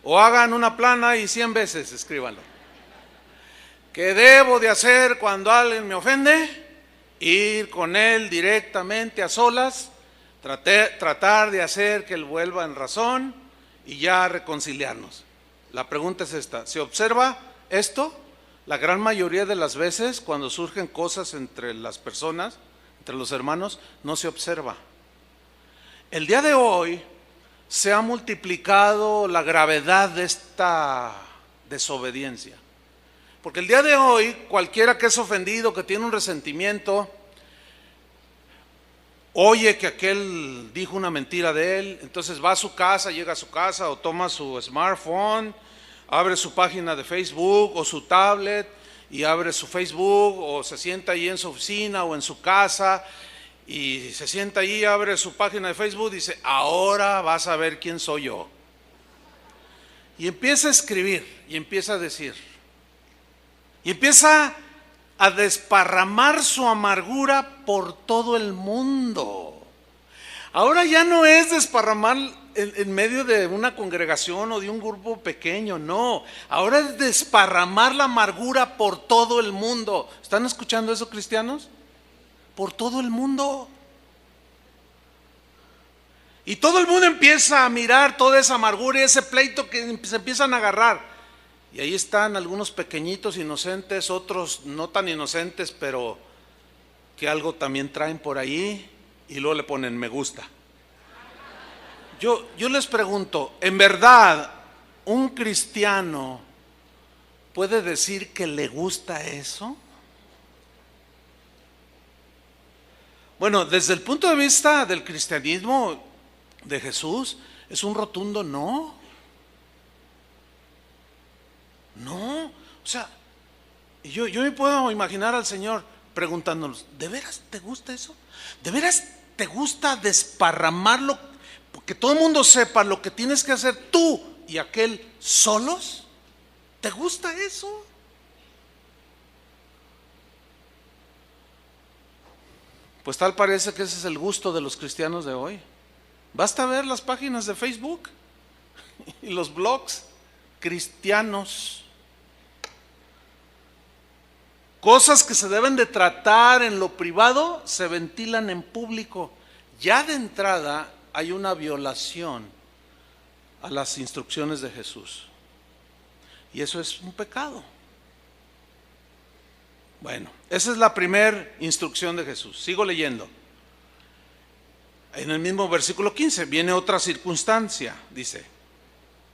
O hagan una plana y 100 veces escríbanlo. ¿Qué debo de hacer cuando alguien me ofende? Ir con él directamente a solas, tratar de hacer que él vuelva en razón y ya reconciliarnos. La pregunta es esta: ¿se observa esto? La gran mayoría de las veces cuando surgen cosas entre las personas, entre los hermanos, no se observa. El día de hoy se ha multiplicado la gravedad de esta desobediencia. Porque el día de hoy, cualquiera que es ofendido, que tiene un resentimiento, oye que aquel dijo una mentira de él, entonces va a su casa, llega a su casa o toma su smartphone, abre su página de Facebook o su tablet y abre su Facebook, o se sienta ahí en su oficina o en su casa y se sienta ahí, abre su página de Facebook y dice: ahora vas a ver quién soy yo. Y empieza a escribir y empieza a decir y empieza a desparramar su amargura por todo el mundo. Ahora ya no es desparramar en medio de una congregación o de un grupo pequeño, no. Ahora es desparramar la amargura por todo el mundo. ¿Están escuchando eso, cristianos? Por todo el mundo. Y todo el mundo empieza a mirar toda esa amargura y ese pleito que se empiezan a agarrar. Y ahí están algunos pequeñitos inocentes, otros no tan inocentes, pero que algo también traen por ahí y luego le ponen me gusta. Yo les pregunto, ¿en verdad un cristiano puede decir que le gusta eso? Bueno, desde el punto de vista del cristianismo de Jesús, es un rotundo no. No, o sea, yo me puedo imaginar al Señor preguntándonos: ¿de veras te gusta eso? ¿De veras te gusta desparramarlo? Que todo el mundo sepa lo que tienes que hacer tú y aquel solos. ¿Te gusta eso? Pues tal parece que ese es el gusto de los cristianos de hoy. Basta ver las páginas de Facebook y los blogs cristianos. Cosas que se deben de tratar en lo privado se ventilan en público. Ya de entrada hay una violación a las instrucciones de Jesús. Y eso es un pecado. Bueno, esa es la primera instrucción de Jesús. Sigo leyendo. En el mismo versículo 15 viene otra circunstancia. Dice: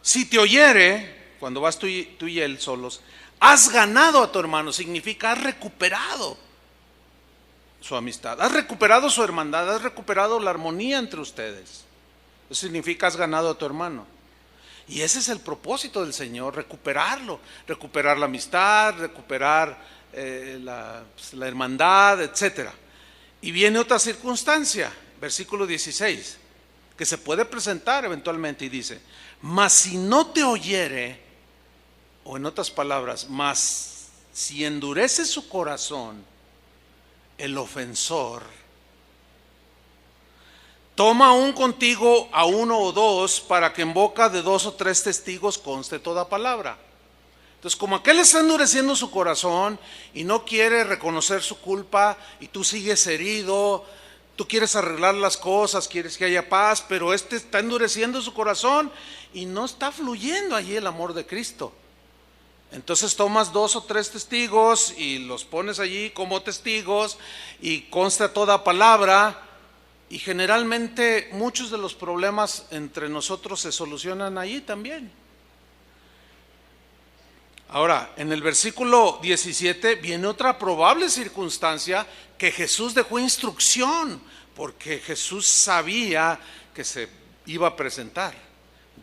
si te oyere, cuando vas tú y él solos, has ganado a tu hermano. Significa has recuperado su amistad, has recuperado su hermandad, has recuperado la armonía entre ustedes. Eso significa has ganado a tu hermano. Y ese es el propósito del Señor: recuperarlo, recuperar la amistad, recuperar la hermandad, etc. Y viene otra circunstancia, versículo 16, que se puede presentar eventualmente y dice: mas si no te oyere, o en otras palabras, mas si endurece su corazón el ofensor, toma aún contigo a uno o dos, para que en boca de 2 o 3 testigos conste toda palabra. Entonces, como aquel está endureciendo su corazón y no quiere reconocer su culpa, y tú sigues herido, tú quieres arreglar las cosas, quieres que haya paz, pero este está endureciendo su corazón y no está fluyendo allí el amor de Cristo. Entonces tomas 2 o 3 testigos y los pones allí como testigos y consta toda palabra, Y generalmente muchos de los problemas entre nosotros se solucionan allí también. Ahora, en el versículo 17 viene otra probable circunstancia que Jesús dejó instrucción, porque Jesús sabía que se iba a presentar.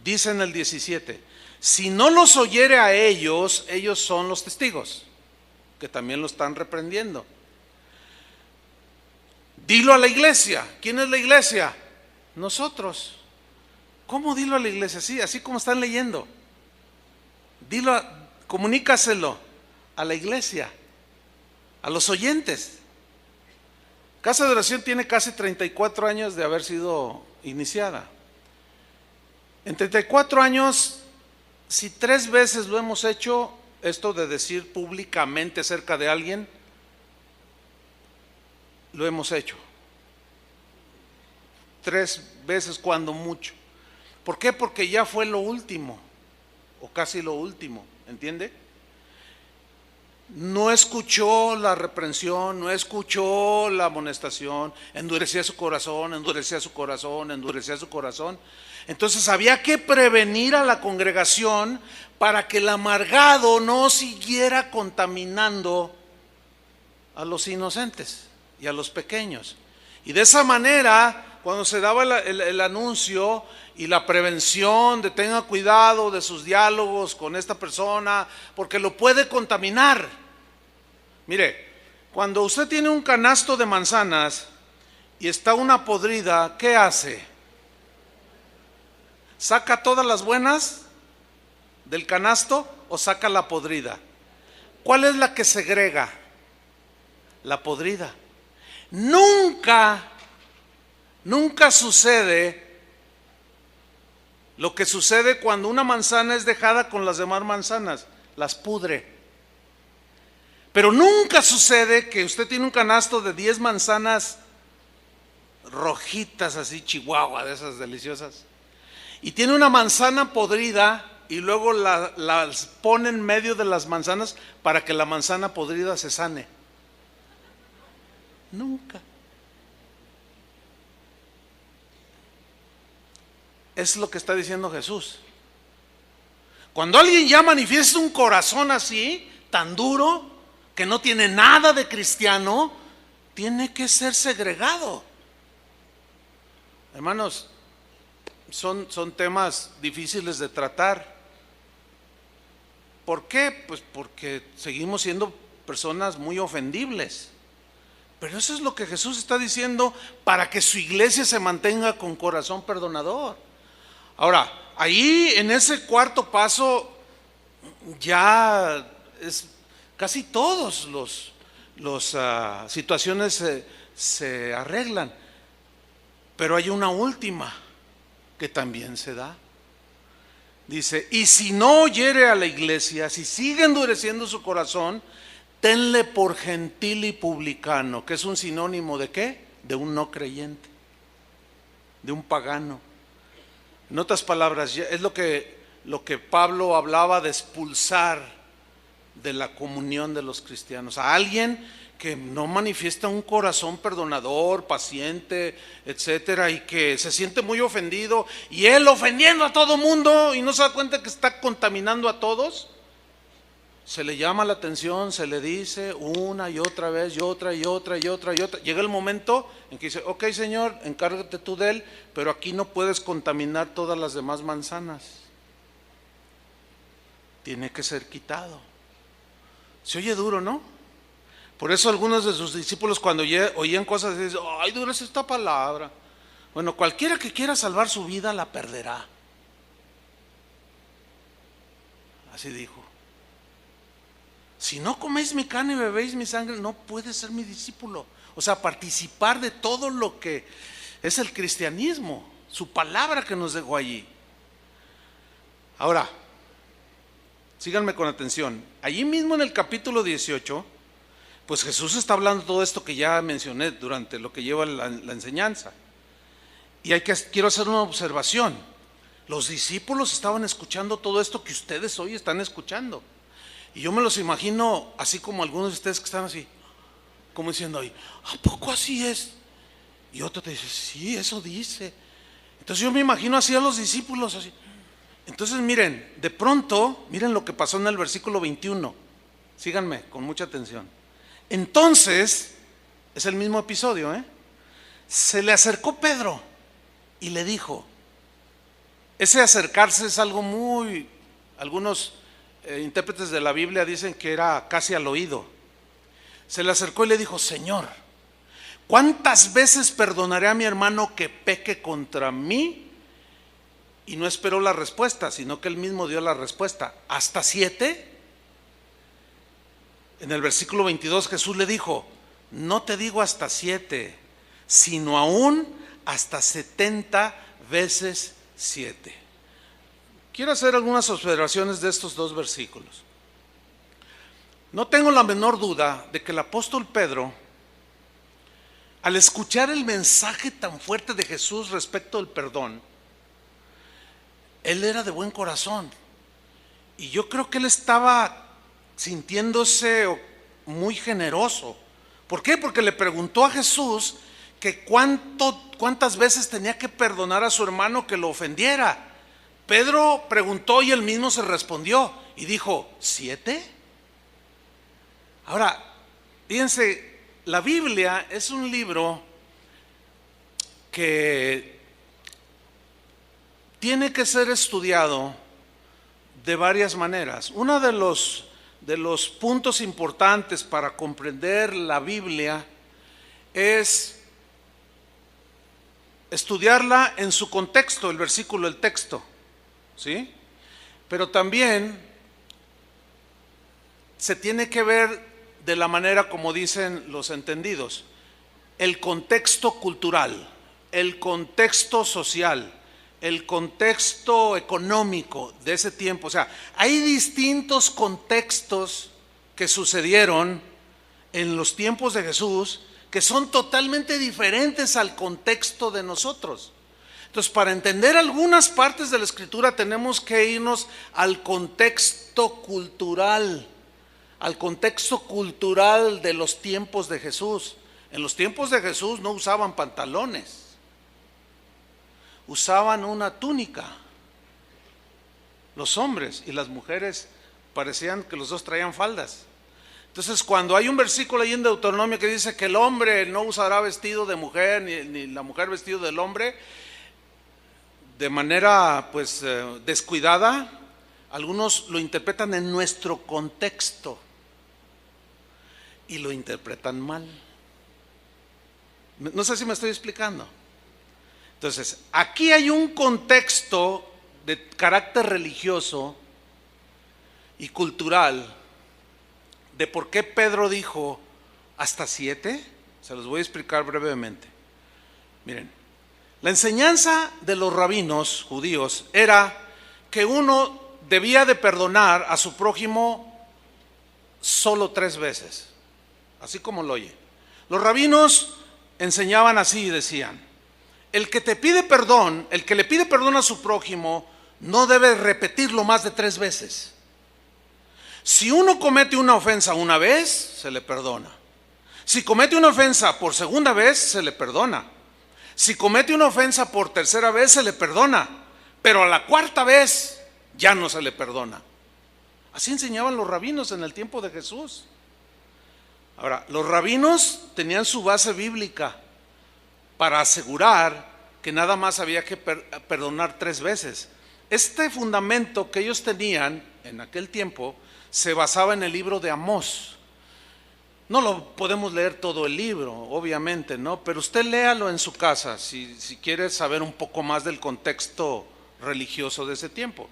Dice en el 17, si no los oyere a ellos, ellos son los testigos, que también lo están reprendiendo. Dilo a la iglesia. ¿Quién es la iglesia? Nosotros. ¿Cómo dilo a la iglesia? Sí, así como están leyendo. Comunícaselo a la iglesia, a los oyentes. Casa de Oración tiene casi 34 años de haber sido iniciada. En 34 años, si 3 veces lo hemos hecho, esto de decir públicamente acerca de alguien, lo hemos hecho. 3 veces cuando mucho. ¿Por qué? Porque ya fue lo último, o casi lo último, ¿entiende? No escuchó la reprensión, no escuchó la amonestación, endurecía su corazón, endurecía su corazón, endurecía su corazón. Entonces había que prevenir a la congregación para que el amargado no siguiera contaminando a los inocentes y a los pequeños. Y de esa manera, cuando se daba el anuncio y la prevención de tenga cuidado de sus diálogos con esta persona, porque lo puede contaminar. Mire, cuando usted tiene un canasto de manzanas y está una podrida, ¿qué hace? ¿Saca todas las buenas del canasto o saca la podrida? ¿Cuál es la que segrega? La podrida. Nunca sucede lo que sucede cuando una manzana es dejada con las demás manzanas, las pudre. Pero nunca sucede que usted tiene un canasto de 10 manzanas rojitas, así chihuahua, de esas deliciosas, y tiene una manzana podrida y luego las pone en medio de las manzanas para que la manzana podrida se sane. Nunca. Es lo que está diciendo Jesús. Cuando alguien ya manifiesta un corazón así, tan duro, que no tiene nada de cristiano, tiene que ser segregado. Hermanos, son temas difíciles de tratar. ¿Por qué? Pues porque seguimos siendo personas muy ofendibles. Pero eso es lo que Jesús está diciendo para que su iglesia se mantenga con corazón perdonador. Ahora, ahí en ese cuarto paso ya es casi todos los situaciones se arreglan, pero hay una última que también se da. Dice, y si no oyere a la iglesia, si sigue endureciendo su corazón, tenle por gentil y publicano, que es un sinónimo de ¿qué? De un no creyente, de un pagano. En otras palabras, es lo que Pablo hablaba de expulsar de la comunión de los cristianos, a alguien que no manifiesta un corazón perdonador, paciente, etcétera, y que se siente muy ofendido, y él ofendiendo a todo mundo y no se da cuenta que está contaminando a todos. Se le llama la atención, se le dice una y otra vez, y otra y otra y otra y otra. Llega el momento en que dice, ok, Señor, encárgate tú de él, pero aquí no puedes contaminar todas las demás manzanas. Tiene que ser quitado. Se oye duro, ¿no? Por eso algunos de sus discípulos cuando oían cosas dicen, ay, dura es esta palabra. Bueno, cualquiera que quiera salvar su vida la perderá. Así dijo. Si no coméis mi carne y bebéis mi sangre, no puedes ser mi discípulo. O sea, participar de todo lo que es el cristianismo, su palabra que nos dejó allí. Ahora, síganme con atención. Allí mismo en el capítulo 18, pues Jesús está hablando todo esto que ya mencioné durante lo que lleva la enseñanza. Y quiero hacer una observación. Los discípulos estaban escuchando todo esto que ustedes hoy están escuchando. Y yo me los imagino así como algunos de ustedes que están así, como diciendo ahí, ¿a poco así es? Y otro te dice, sí, eso dice. Entonces yo me imagino así a los discípulos, así. Entonces miren, de pronto, miren lo que pasó en el versículo 21. Síganme con mucha atención. Entonces, es el mismo episodio, se le acercó Pedro y le dijo, ese acercarse es algo muy, algunos intérpretes de la Biblia dicen que era casi al oído. Se le acercó y le dijo, Señor, ¿cuántas veces perdonaré a mi hermano que peque contra mí? Y no esperó la respuesta, sino que él mismo dio la respuesta. ¿Hasta 7? En el versículo 22 Jesús le dijo, no te digo hasta 7, sino aún hasta 70 veces 7. Quiero hacer algunas observaciones de estos dos versículos. No tengo la menor duda de que el apóstol Pedro, al escuchar el mensaje tan fuerte de Jesús respecto al perdón, él era de buen corazón. Y yo creo que él estaba sintiéndose muy generoso. ¿Por qué? Porque le preguntó a Jesús que cuántas veces tenía que perdonar a su hermano que lo ofendiera. Pedro preguntó y él mismo se respondió y dijo, ¿7? Ahora, fíjense, la Biblia es un libro que tiene que ser estudiado de varias maneras. Uno de los puntos importantes para comprender la Biblia es estudiarla en su contexto, el versículo, el texto, ¿sí? Pero también se tiene que ver de la manera como dicen los entendidos, el contexto cultural, el contexto social, el contexto económico de ese tiempo. O sea, hay distintos contextos que sucedieron en los tiempos de Jesús que son totalmente diferentes al contexto de nosotros. Entonces, para entender algunas partes de la Escritura tenemos que irnos al contexto cultural de los tiempos de Jesús. En los tiempos de Jesús no usaban pantalones, usaban una túnica, los hombres, y las mujeres parecían que los dos traían faldas. Entonces, cuando hay un versículo ahí en Deuteronomio que dice que el hombre no usará vestido de mujer, ni la mujer vestido del hombre, de manera descuidada, algunos lo interpretan en nuestro contexto y lo interpretan mal. No sé si me estoy explicando. Entonces, aquí hay un contexto de carácter religioso y cultural de por qué Pedro dijo hasta 7. Se los voy a explicar brevemente. Miren, la enseñanza de los rabinos judíos era que uno debía de perdonar a su prójimo solo 3 veces, así como lo oye. Los rabinos enseñaban así y decían, el que le pide perdón a su prójimo no debe repetirlo más de 3 veces. Si uno comete una ofensa una vez, se le perdona. Si comete una ofensa por segunda vez, se le perdona. Si comete una ofensa por tercera vez, se le perdona. Pero a la 4ª vez, ya no se le perdona. Así enseñaban los rabinos en el tiempo de Jesús. Ahora, los rabinos tenían su base bíblica para asegurar que nada más había que perdonar 3 veces. Este fundamento que ellos tenían en aquel tiempo se basaba en el libro de Amós. No lo podemos leer todo el libro, obviamente, ¿no? Pero usted léalo en su casa si quiere saber un poco más del contexto religioso de ese tiempo.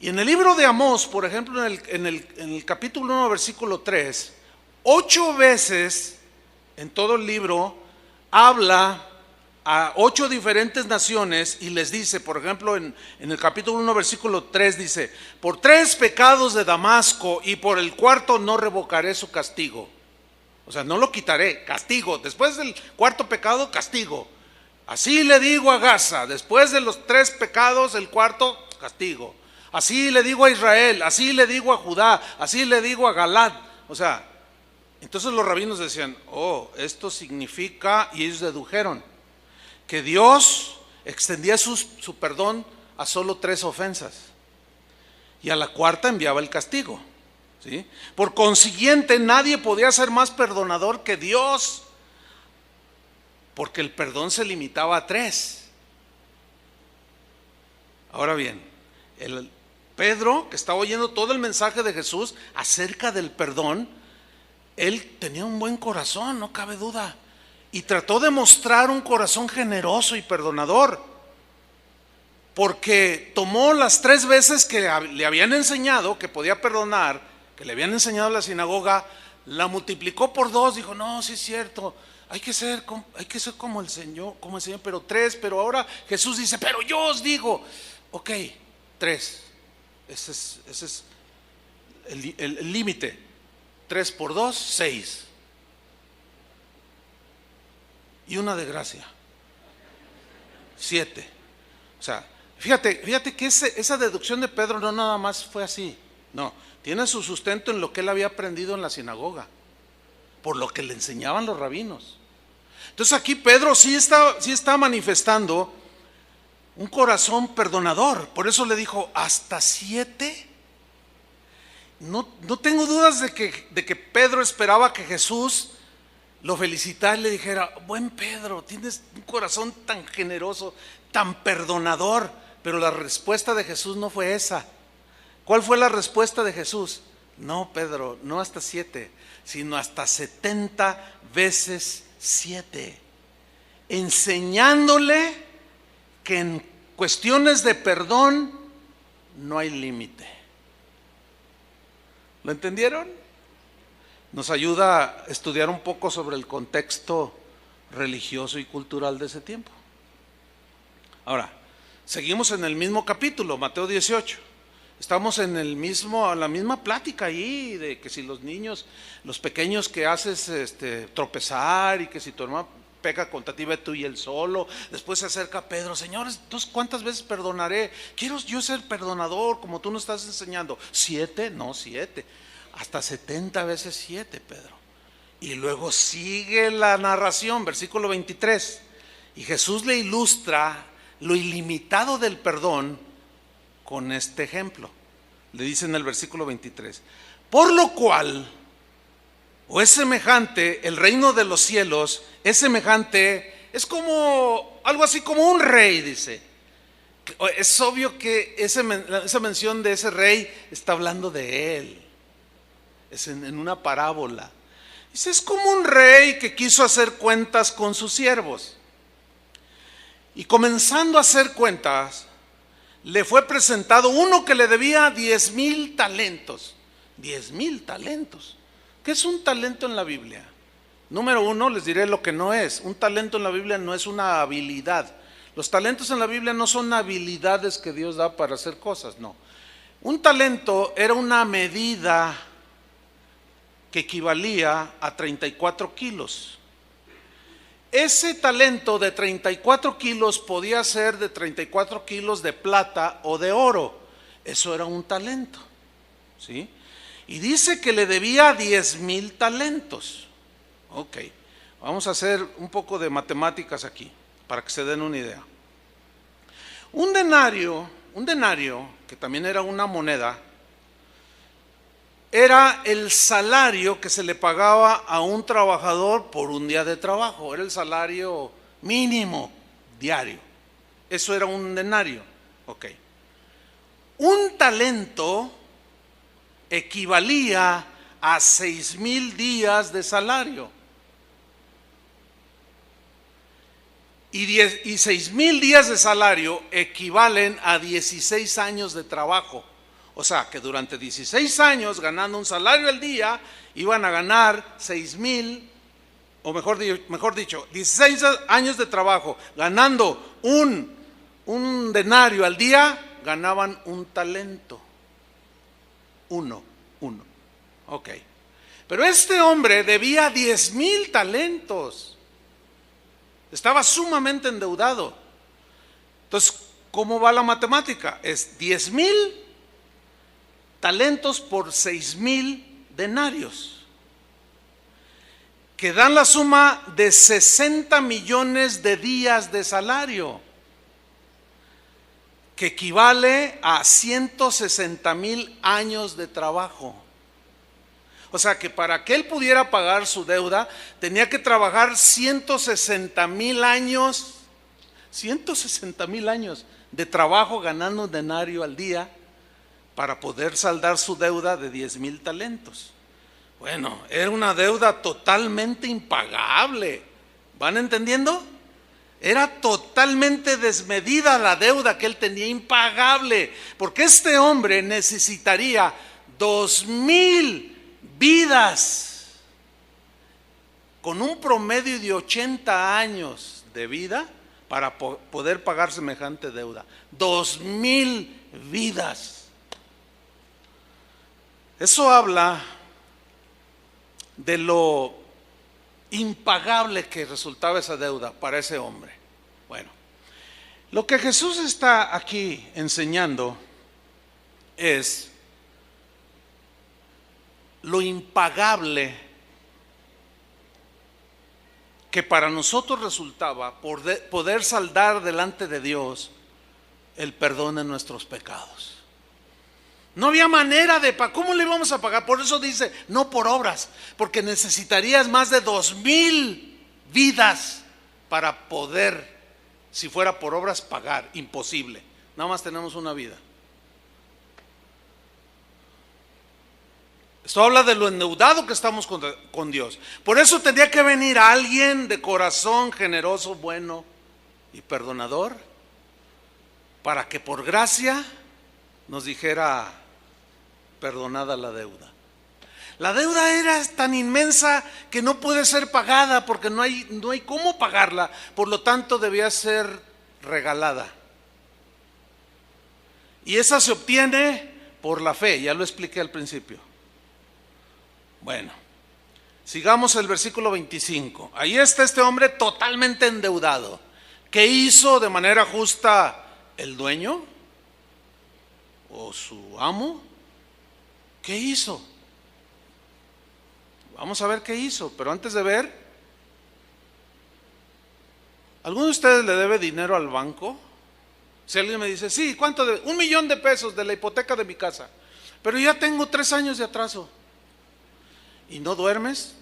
Y en el libro de Amós, por ejemplo, en el capítulo 1, versículo 3, 8 veces en todo el libro habla a 8 diferentes naciones y les dice, por ejemplo, en el capítulo 1, versículo 3 dice, por 3 pecados de Damasco y por el 4º no revocaré su castigo. O sea, no lo quitaré, castigo. Después del 4º pecado, castigo. Así le digo a Gaza, después de los 3 pecados, el 4º, castigo. Así le digo a Israel, así le digo a Judá, así le digo a Galat. O sea, Entonces los rabinos decían, oh, esto significa, y ellos dedujeron, que Dios extendía su perdón a solo 3 ofensas. Y a la cuarta enviaba el castigo, ¿sí? Por consiguiente, nadie podía ser más perdonador que Dios, porque el perdón se limitaba a 3. Ahora bien, Pedro, que estaba oyendo todo el mensaje de Jesús acerca del perdón, él tenía un buen corazón, no cabe duda, y trató de mostrar un corazón generoso y perdonador, porque tomó las 3 veces que le habían enseñado que podía perdonar, que le habían enseñado en la sinagoga, la multiplicó por 2, dijo, no, sí es cierto, hay que ser como el Señor, pero 3, pero ahora Jesús dice, pero yo os digo, ok, 3, ese es el límite, 3 por 2, 6, y una de gracia, 7. O sea, fíjate que esa deducción de Pedro no nada más fue así, no, tiene su sustento en lo que él había aprendido en la sinagoga, por lo que le enseñaban los rabinos. Entonces aquí Pedro sí está manifestando un corazón perdonador. Por eso le dijo, ¿hasta 7? No tengo dudas de que Pedro esperaba que Jesús lo felicitara y le dijera, buen Pedro, tienes un corazón tan generoso, tan perdonador. Pero la respuesta de Jesús no fue esa. ¿Cuál fue la respuesta de Jesús? No, Pedro, no hasta 7, sino hasta 70 veces 7, enseñándole que en cuestiones de perdón no hay límite. ¿Lo entendieron? Nos ayuda a estudiar un poco sobre el contexto religioso y cultural de ese tiempo. Ahora, seguimos en el mismo capítulo, Mateo 18. Estamos en la misma plática ahí, de que si los niños, los pequeños que haces tropezar, y que si tu hermano peca contra ti, ve tú y él solo. Después se acerca Pedro, señores, entonces ¿cuántas veces perdonaré? Quiero yo ser perdonador como tú nos estás enseñando. 7, no 7, hasta 70 veces 7, Pedro. Y luego sigue la narración, versículo 23, y Jesús le ilustra lo ilimitado del perdón con este ejemplo. Le dice en el versículo 23, por lo cual, o es semejante, el reino de los cielos es semejante, es como algo así como un rey, dice. Es obvio que esa mención de ese rey está hablando de él, es en una parábola. Dice, es como un rey que quiso hacer cuentas con sus siervos, y comenzando a hacer cuentas, le fue presentado uno que le debía 10,000 talentos. 10,000 talentos. ¿Qué es un talento en la Biblia? Número 1, les diré lo que no es. Un talento en la Biblia no es una habilidad. Los talentos en la Biblia no son habilidades que Dios da para hacer cosas, no. Un talento era una medida que equivalía a 34 kilos. Ese talento de 34 kilos podía ser de 34 kilos de plata o de oro. Eso era un talento, ¿sí? Y dice que le debía 10,000 talentos. Ok, vamos a hacer un poco de matemáticas aquí, para que se den una idea. Un denario, que también era una moneda, era el salario que se le pagaba a un trabajador por un día de trabajo. Era el salario mínimo diario. Eso era un denario. Ok. Un talento equivalía a 6,000 días de salario. Y 6,000 días de salario equivalen a 16 años de trabajo. O sea, que durante 16 años, ganando un salario al día, iban a ganar 6,000, o mejor dicho, 16 años de trabajo, ganando un denario al día, ganaban un talento. Uno. Ok. Pero este hombre debía 10,000 talentos. Estaba sumamente endeudado. Entonces, ¿cómo va la matemática? Es 10,000 talentos por 6,000 denarios. que dan la suma de 60 millones de días de salario, que equivale a 160,000 años de trabajo. O sea que para que él pudiera pagar su deuda, tenía que trabajar 160,000 años, 160,000 años de trabajo ganando un denario al día para poder saldar su deuda de 10,000 talentos. Bueno, era una deuda totalmente impagable. ¿Van entendiendo? Era totalmente desmedida la deuda que él tenía, impagable, porque este hombre necesitaría 2,000 vidas con un promedio de 80 años de vida para poder pagar semejante deuda. 2,000 vidas. Eso habla de lo impagable que resultaba esa deuda para ese hombre. Bueno, lo que Jesús está aquí enseñando es lo impagable que para nosotros resultaba poder saldar delante de Dios el perdón de nuestros pecados. No había manera de pagar. ¿Cómo le íbamos a pagar? Por eso dice, no por obras, porque necesitarías más de 2,000 vidas para poder, si fuera por obras, pagar. Imposible. Nada más tenemos una vida. Esto habla de lo endeudado que estamos con Dios. Por eso tendría que venir alguien de corazón generoso, bueno y perdonador, para que por gracia nos dijera: perdonada la deuda. La deuda era tan inmensa que no puede ser pagada porque no hay cómo pagarla, por lo tanto debía ser regalada. Y esa se obtiene por la fe, ya lo expliqué al principio. Bueno, sigamos el versículo 25. Ahí está este hombre totalmente endeudado. ¿Qué hizo de manera justa el dueño o su amo? ¿Qué hizo? Vamos a ver qué hizo, pero antes de ver, ¿alguno de ustedes le debe dinero al banco? Si alguien me dice, sí, ¿cuánto debe? 1,000,000 de pesos de la hipoteca de mi casa, pero ya tengo 3 años de atraso. ¿Y no duermes?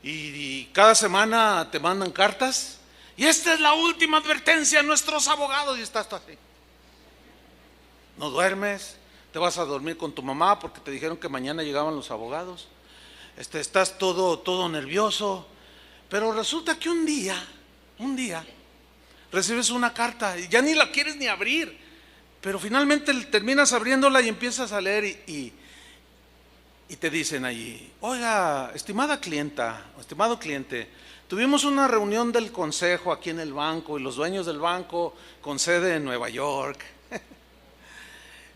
Y cada semana te mandan cartas, y esta es la última advertencia a nuestros abogados, y estás tú así. No duermes. Te vas a dormir con tu mamá porque te dijeron que mañana llegaban los abogados. Estás todo nervioso. Pero resulta que un día recibes una carta y ya ni la quieres ni abrir. Pero finalmente terminas abriéndola y empiezas a leer y te dicen allí: oiga, estimada clienta, estimado cliente, tuvimos una reunión del consejo aquí en el banco y los dueños del banco con sede en Nueva York.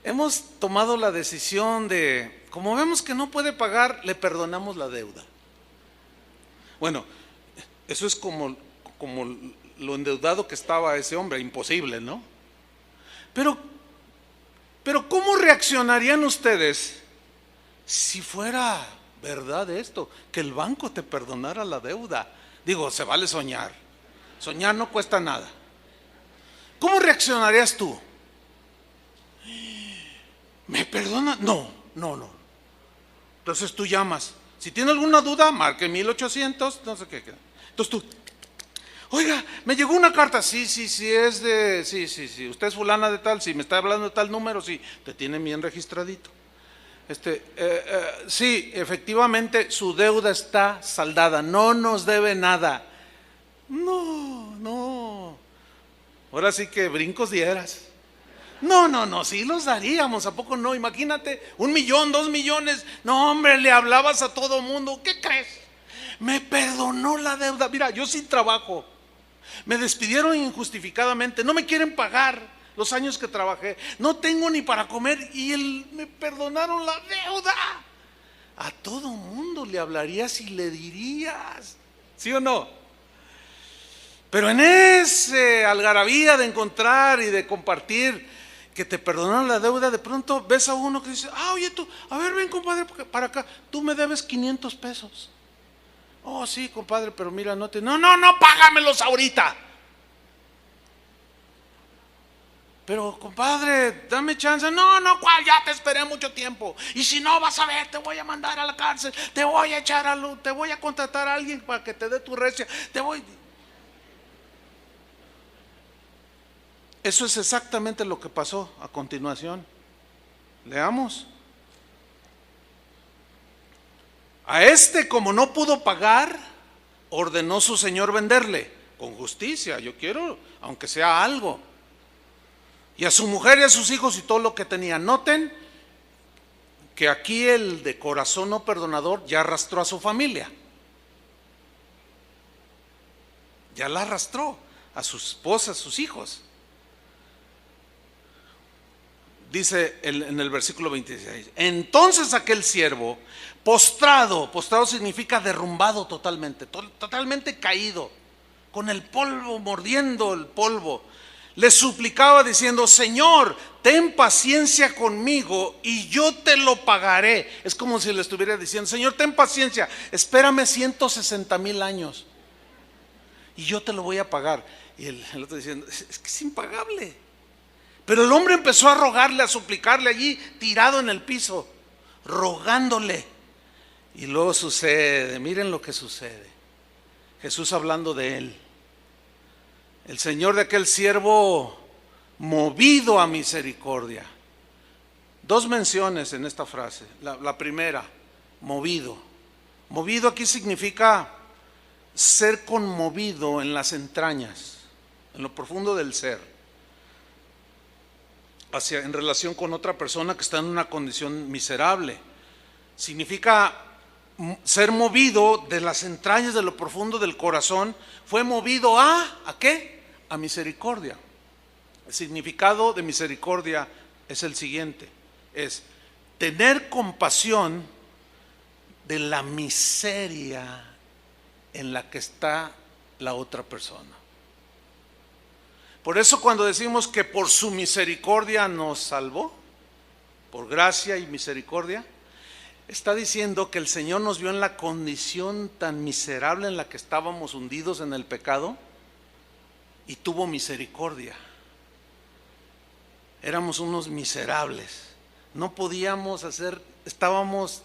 Hemos tomado la decisión de, como vemos que no puede pagar, le perdonamos la deuda. Bueno, eso es como lo endeudado que estaba ese hombre, imposible, ¿no? Pero ¿cómo reaccionarían ustedes si fuera verdad esto, que el banco te perdonara la deuda? Digo, se vale soñar. Soñar no cuesta nada. ¿Cómo reaccionarías tú? ¿Me perdona? No. Entonces tú llamas. Si tiene alguna duda, marque 1800, no sé qué. Entonces tú, oiga, me llegó una carta. Sí, es de, sí. Usted es fulana de tal, sí, me está hablando de tal número, sí, te tiene bien registradito. Sí, efectivamente su deuda está saldada, no nos debe nada. No. Ahora sí que brincos dieras. No, sí los daríamos, ¿a poco no? Imagínate, 1,000,000, 2,000,000. No, hombre, le hablabas a todo mundo. ¿Qué crees? Me perdonó la deuda. Mira, yo sin trabajo, me despidieron injustificadamente, no me quieren pagar los años que trabajé, no tengo ni para comer y me perdonaron la deuda. A todo mundo le hablarías y le dirías, ¿sí o no? Pero en ese algarabía de encontrar y de compartir que te perdonaron la deuda, de pronto ves a uno que dice: oye tú, a ver, ven compadre para acá, tú me debes 500 pesos. Oh, sí, compadre, pero mira, no, no, págamelos ahorita. Pero, compadre, dame chance. No, ¿cuál? Ya te esperé mucho tiempo. Y si no, vas a ver, te voy a mandar a la cárcel, te voy a echar a luz, te voy a contratar a alguien para que te dé tu recia, Eso es exactamente lo que pasó a continuación. Leamos. A este, como no pudo pagar, ordenó su señor venderle con justicia. Yo quiero, aunque sea algo. Y a su mujer y a sus hijos y todo lo que tenía. Noten que aquí el de corazón no perdonador ya arrastró a su familia. Ya la arrastró a su esposa, a sus hijos. Dice en el versículo 26, entonces aquel siervo, postrado significa derrumbado totalmente caído, con el polvo, mordiendo el polvo, le suplicaba diciendo, Señor, ten paciencia conmigo y yo te lo pagaré. Es como si le estuviera diciendo, Señor, ten paciencia, espérame 160,000 años y yo te lo voy a pagar. Y el otro diciendo, es que es impagable. Pero el hombre empezó a rogarle, a suplicarle allí, tirado en el piso, rogándole. Y luego sucede, miren lo que sucede. Jesús hablando de él. El Señor de aquel siervo, movido a misericordia. Dos menciones en esta frase. La primera, movido. Movido aquí significa ser conmovido en las entrañas, en lo profundo del ser. En relación con otra persona que está en una condición miserable. Significa ser movido de las entrañas, de lo profundo del corazón. Fue movido ¿a qué? A misericordia. El significado de misericordia es el siguiente: es tener compasión de la miseria en la que está la otra persona. Por eso cuando decimos que por su misericordia nos salvó, por gracia y misericordia, está diciendo que el Señor nos vio en la condición tan miserable en la que estábamos hundidos en el pecado y tuvo misericordia. Éramos unos miserables, no podíamos hacer, estábamos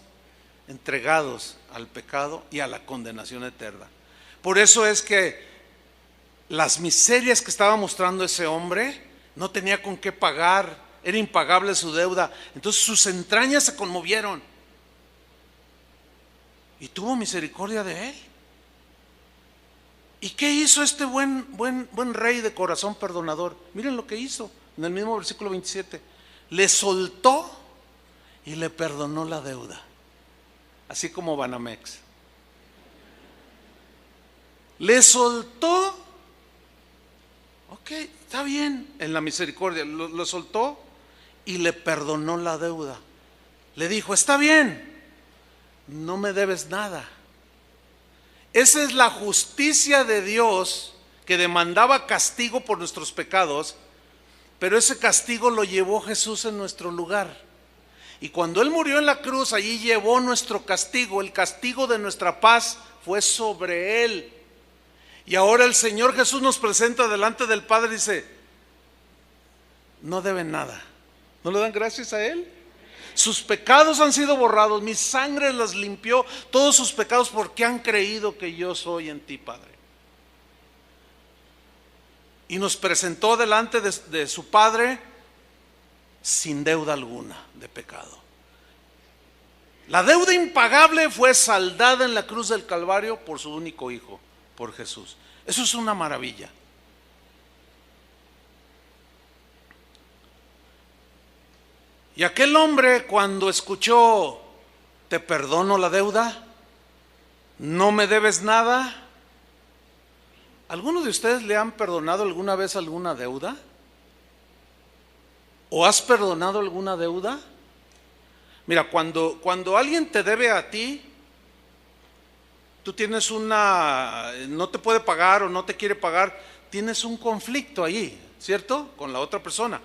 entregados al pecado y a la condenación eterna. Por eso es que las miserias que estaba mostrando ese hombre, no tenía con qué pagar, era impagable su deuda. Entonces sus entrañas se conmovieron y tuvo misericordia de él. ¿Y qué hizo este buen rey de corazón perdonador? Miren lo que hizo en el mismo versículo 27. Le soltó y le perdonó la deuda, así como Banamex. Le soltó. Ok, está bien, en la misericordia, lo soltó y le perdonó la deuda. Le dijo, está bien, no me debes nada. Esa es la justicia de Dios, que demandaba castigo por nuestros pecados, pero ese castigo lo llevó Jesús en nuestro lugar. Y cuando Él murió en la cruz, allí llevó nuestro castigo, el castigo de nuestra paz fue sobre Él. Y ahora el Señor Jesús nos presenta delante del Padre y dice, no deben nada. ¿No le dan gracias a Él? Sus pecados han sido borrados, mi sangre los limpió, todos sus pecados, porque han creído que yo soy en ti, Padre. Y nos presentó delante de su Padre sin deuda alguna de pecado. La deuda impagable fue saldada en la cruz del Calvario por su único Hijo, por Jesús. Eso es una maravilla. Y aquel hombre, cuando escuchó, te perdono la deuda, no me debes nada. ¿Alguno de ustedes le han perdonado alguna vez alguna deuda? ¿O has perdonado alguna deuda? Mira, cuando alguien te debe a ti, tú tienes no te puede pagar o no te quiere pagar, tienes un conflicto ahí, ¿cierto? Con la otra persona,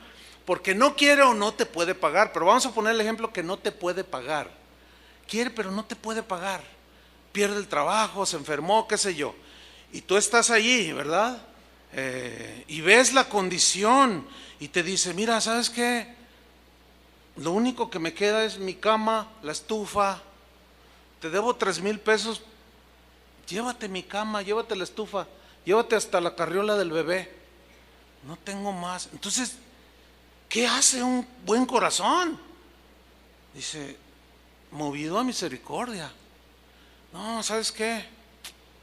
porque no quiere o no te puede pagar. Pero vamos a poner el ejemplo que no te puede pagar. Quiere pero no te puede pagar. pierde el trabajo, se enfermó, qué sé yo. Y tú estás allí, ¿verdad? Y ves la condición y te dice, mira, ¿sabes qué? Lo único que me queda es mi cama, la estufa, te debo 3,000 pesos, llévate mi cama, llévate la estufa, llévate hasta la carriola del bebé, no tengo más. Entonces, ¿qué hace un buen corazón? Dice, movido a misericordia. No, ¿sabes qué?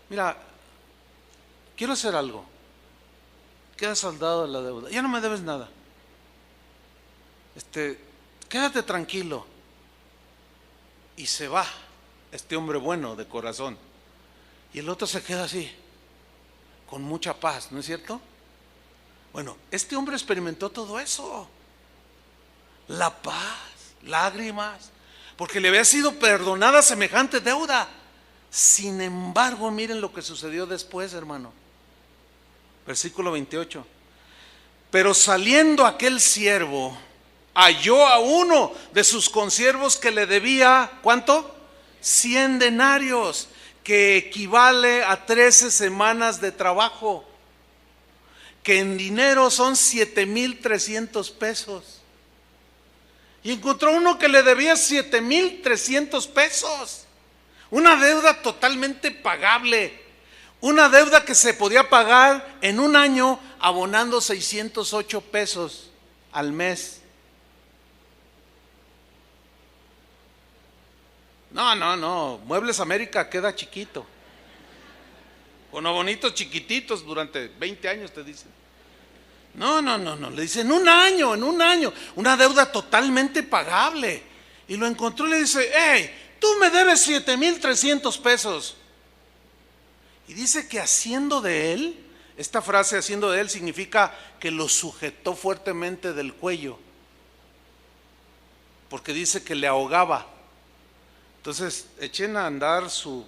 Mira, quiero hacer algo. Queda saldado de la deuda, ya no me debes nada. Quédate tranquilo. Y se va este hombre bueno de corazón. Y el otro se queda así, con mucha paz, ¿no es cierto? Bueno, este hombre experimentó todo eso. La paz, lágrimas, porque le había sido perdonada semejante deuda. Sin embargo, miren lo que sucedió después, hermano. Versículo 28. Pero saliendo aquel siervo, halló a uno de sus consiervos que le debía, ¿cuánto? 100 denarios, que equivale a 13 semanas de trabajo, que en dinero son 7,300 pesos. Y encontró uno que le debía 7,300 pesos. Una deuda totalmente pagable. Una deuda que se podía pagar en un año abonando 608 pesos al mes. No, Muebles América queda chiquito. Con abonitos chiquititos durante 20 años te dicen. No, le dicen en un año, una deuda totalmente pagable. Y lo encontró y le dice, hey, tú me debes 7,300 pesos. Y dice que haciendo de él, esta frase haciendo de él significa que lo sujetó fuertemente del cuello, porque dice que le ahogaba. Entonces echen a andar su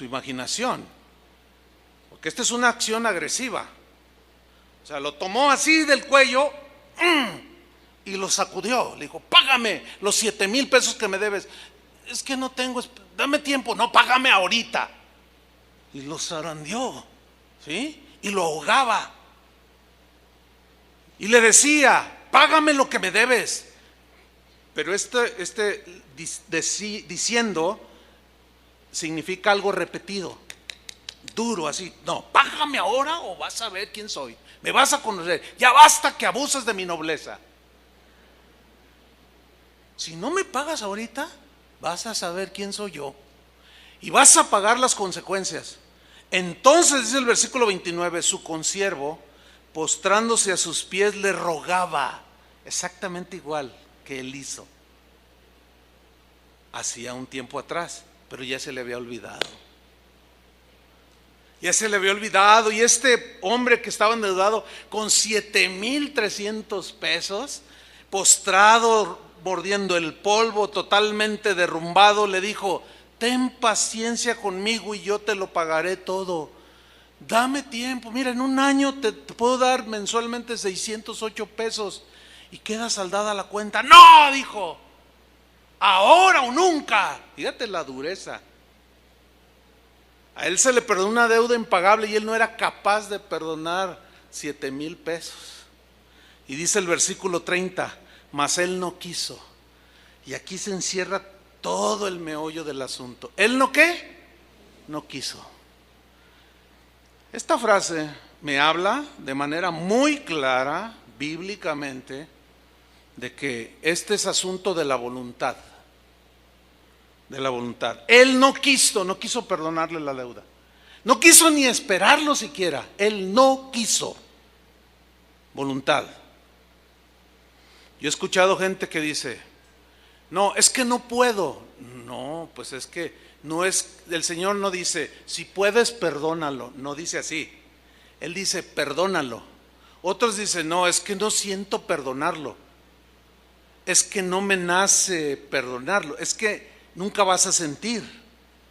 imaginación, porque esta es una acción agresiva. O sea, lo tomó así del cuello y lo sacudió. Le dijo, págame los 7,000 pesos que me debes. Es que no tengo, dame tiempo. No, págame ahorita. Y lo zarandeó, ¿sí? Y lo ahogaba. Y le decía, págame lo que me debes. Pero diciendo significa algo repetido, duro así. No, págame ahora o vas a ver quién soy. Me vas a conocer. Ya basta que abuses de mi nobleza. Si no me pagas ahorita, vas a saber quién soy yo. Y vas a pagar las consecuencias. Entonces dice el versículo 29, su consiervo, postrándose a sus pies, le rogaba, exactamente igual que él hizo hacía un tiempo atrás, pero ya se le había olvidado. Ya se le había olvidado. Y este hombre que estaba endeudado con 7,300 pesos, postrado, mordiendo el polvo, totalmente derrumbado, le dijo, ten paciencia conmigo y yo te lo pagaré todo. Dame tiempo, mira, en un año te puedo dar mensualmente 608 pesos y queda saldada la cuenta. No, dijo, ahora o nunca. Fíjate la dureza. A él se le perdonó una deuda impagable y él no era capaz de perdonar 7,000 pesos. Y dice el versículo 30, mas él no quiso. Y aquí se encierra todo el meollo del asunto. ¿Él no qué? No quiso. Esta frase me habla de manera muy clara, bíblicamente, de que este es asunto de la voluntad. De la voluntad. Él no quiso perdonarle la deuda. No quiso ni esperarlo siquiera. Él no quiso. Voluntad. Yo he escuchado gente que dice, no, es que no puedo. No, pues es que no es, el Señor no dice, si puedes, perdónalo. No dice así. Él dice, perdónalo. Otros dicen, no, es que no siento perdonarlo. Es que no me nace perdonarlo. Es que nunca vas a sentir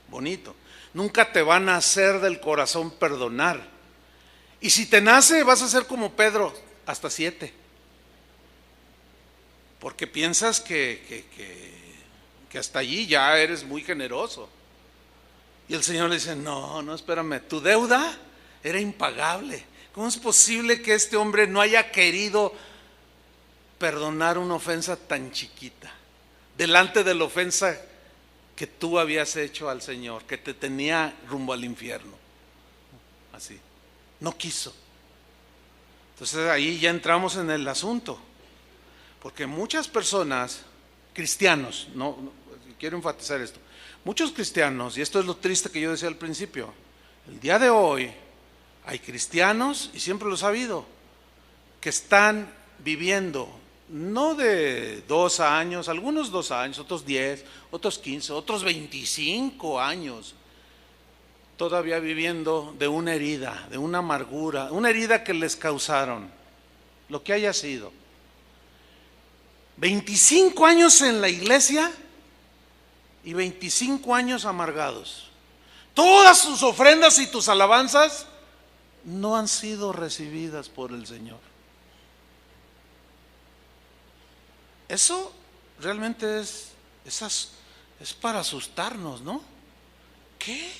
bonito. Nunca te va a nacer del corazón perdonar. Y si te nace, vas a ser como Pedro, hasta 7. Porque piensas que hasta allí ya eres muy generoso. Y el Señor le dice, no, no, espérame, tu deuda era impagable. ¿Cómo es posible que este hombre no haya querido perdonar una ofensa tan chiquita delante de la ofensa que tú habías hecho al Señor, que te tenía rumbo al infierno? Así, no quiso. Entonces ahí ya entramos en el asunto, porque muchas personas, cristianos, quiero enfatizar esto, muchos cristianos, y esto es lo triste que yo decía al principio, el día de hoy hay cristianos, y siempre los ha habido, que están viviendo no de 2 años, algunos 2 años, otros 10, otros 15, otros 25 años, todavía viviendo de una herida, de una amargura, una herida que les causaron, lo que haya sido. 25 años en la iglesia y 25 años amargados. Todas sus ofrendas y tus alabanzas no han sido recibidas por el Señor. Eso realmente es para asustarnos, ¿no? ¿Qué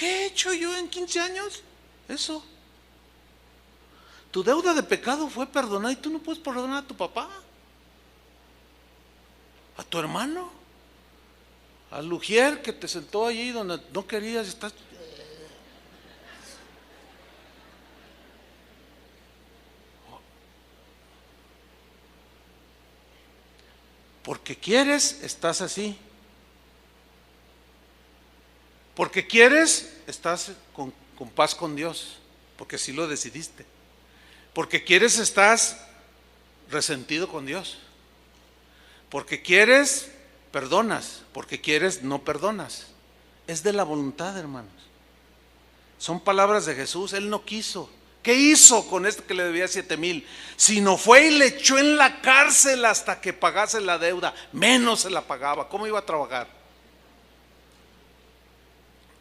he hecho yo en 15 años? Eso. Tu deuda de pecado fue perdonada y tú no puedes perdonar a tu papá, a tu hermano, al Lugier que te sentó allí donde no querías estar. Porque quieres, estás así. Porque quieres, estás con paz con Dios, porque así lo decidiste. Porque quieres, estás resentido con Dios. Porque quieres, perdonas. Porque quieres, no perdonas. Es de la voluntad, hermanos. Son palabras de Jesús. Él no quiso. ¿Qué hizo con este que le debía 7,000? Sino fue y le echó en la cárcel hasta que pagase la deuda. Menos se la pagaba. ¿Cómo iba a trabajar?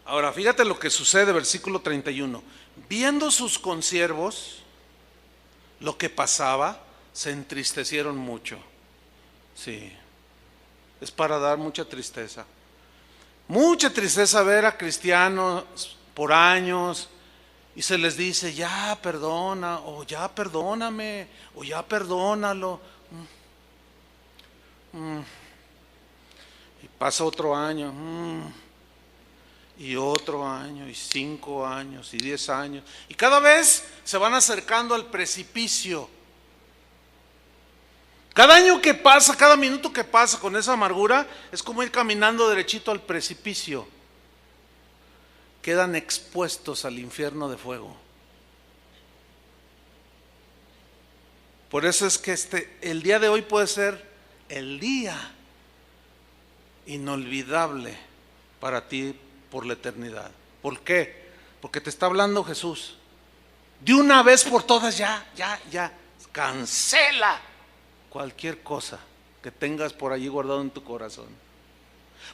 Ahora, fíjate lo que sucede, versículo 31. Viendo sus consiervos lo que pasaba, se entristecieron mucho. Sí, es para dar mucha tristeza. Mucha tristeza ver a cristianos por años y se les dice, ya perdona, o ya perdóname, o ya perdónalo. Y pasa otro año. Y otro año, y 5 años, y 10 años. Y cada vez se van acercando al precipicio. Cada año que pasa, cada minuto que pasa con esa amargura, es como ir caminando derechito al precipicio. Quedan expuestos al infierno de fuego. Por eso es que el día de hoy puede ser el día inolvidable para ti por la eternidad. ¿Por qué? Porque te está hablando Jesús. De una vez por todas, ya, cancela cualquier cosa que tengas por allí guardado en tu corazón.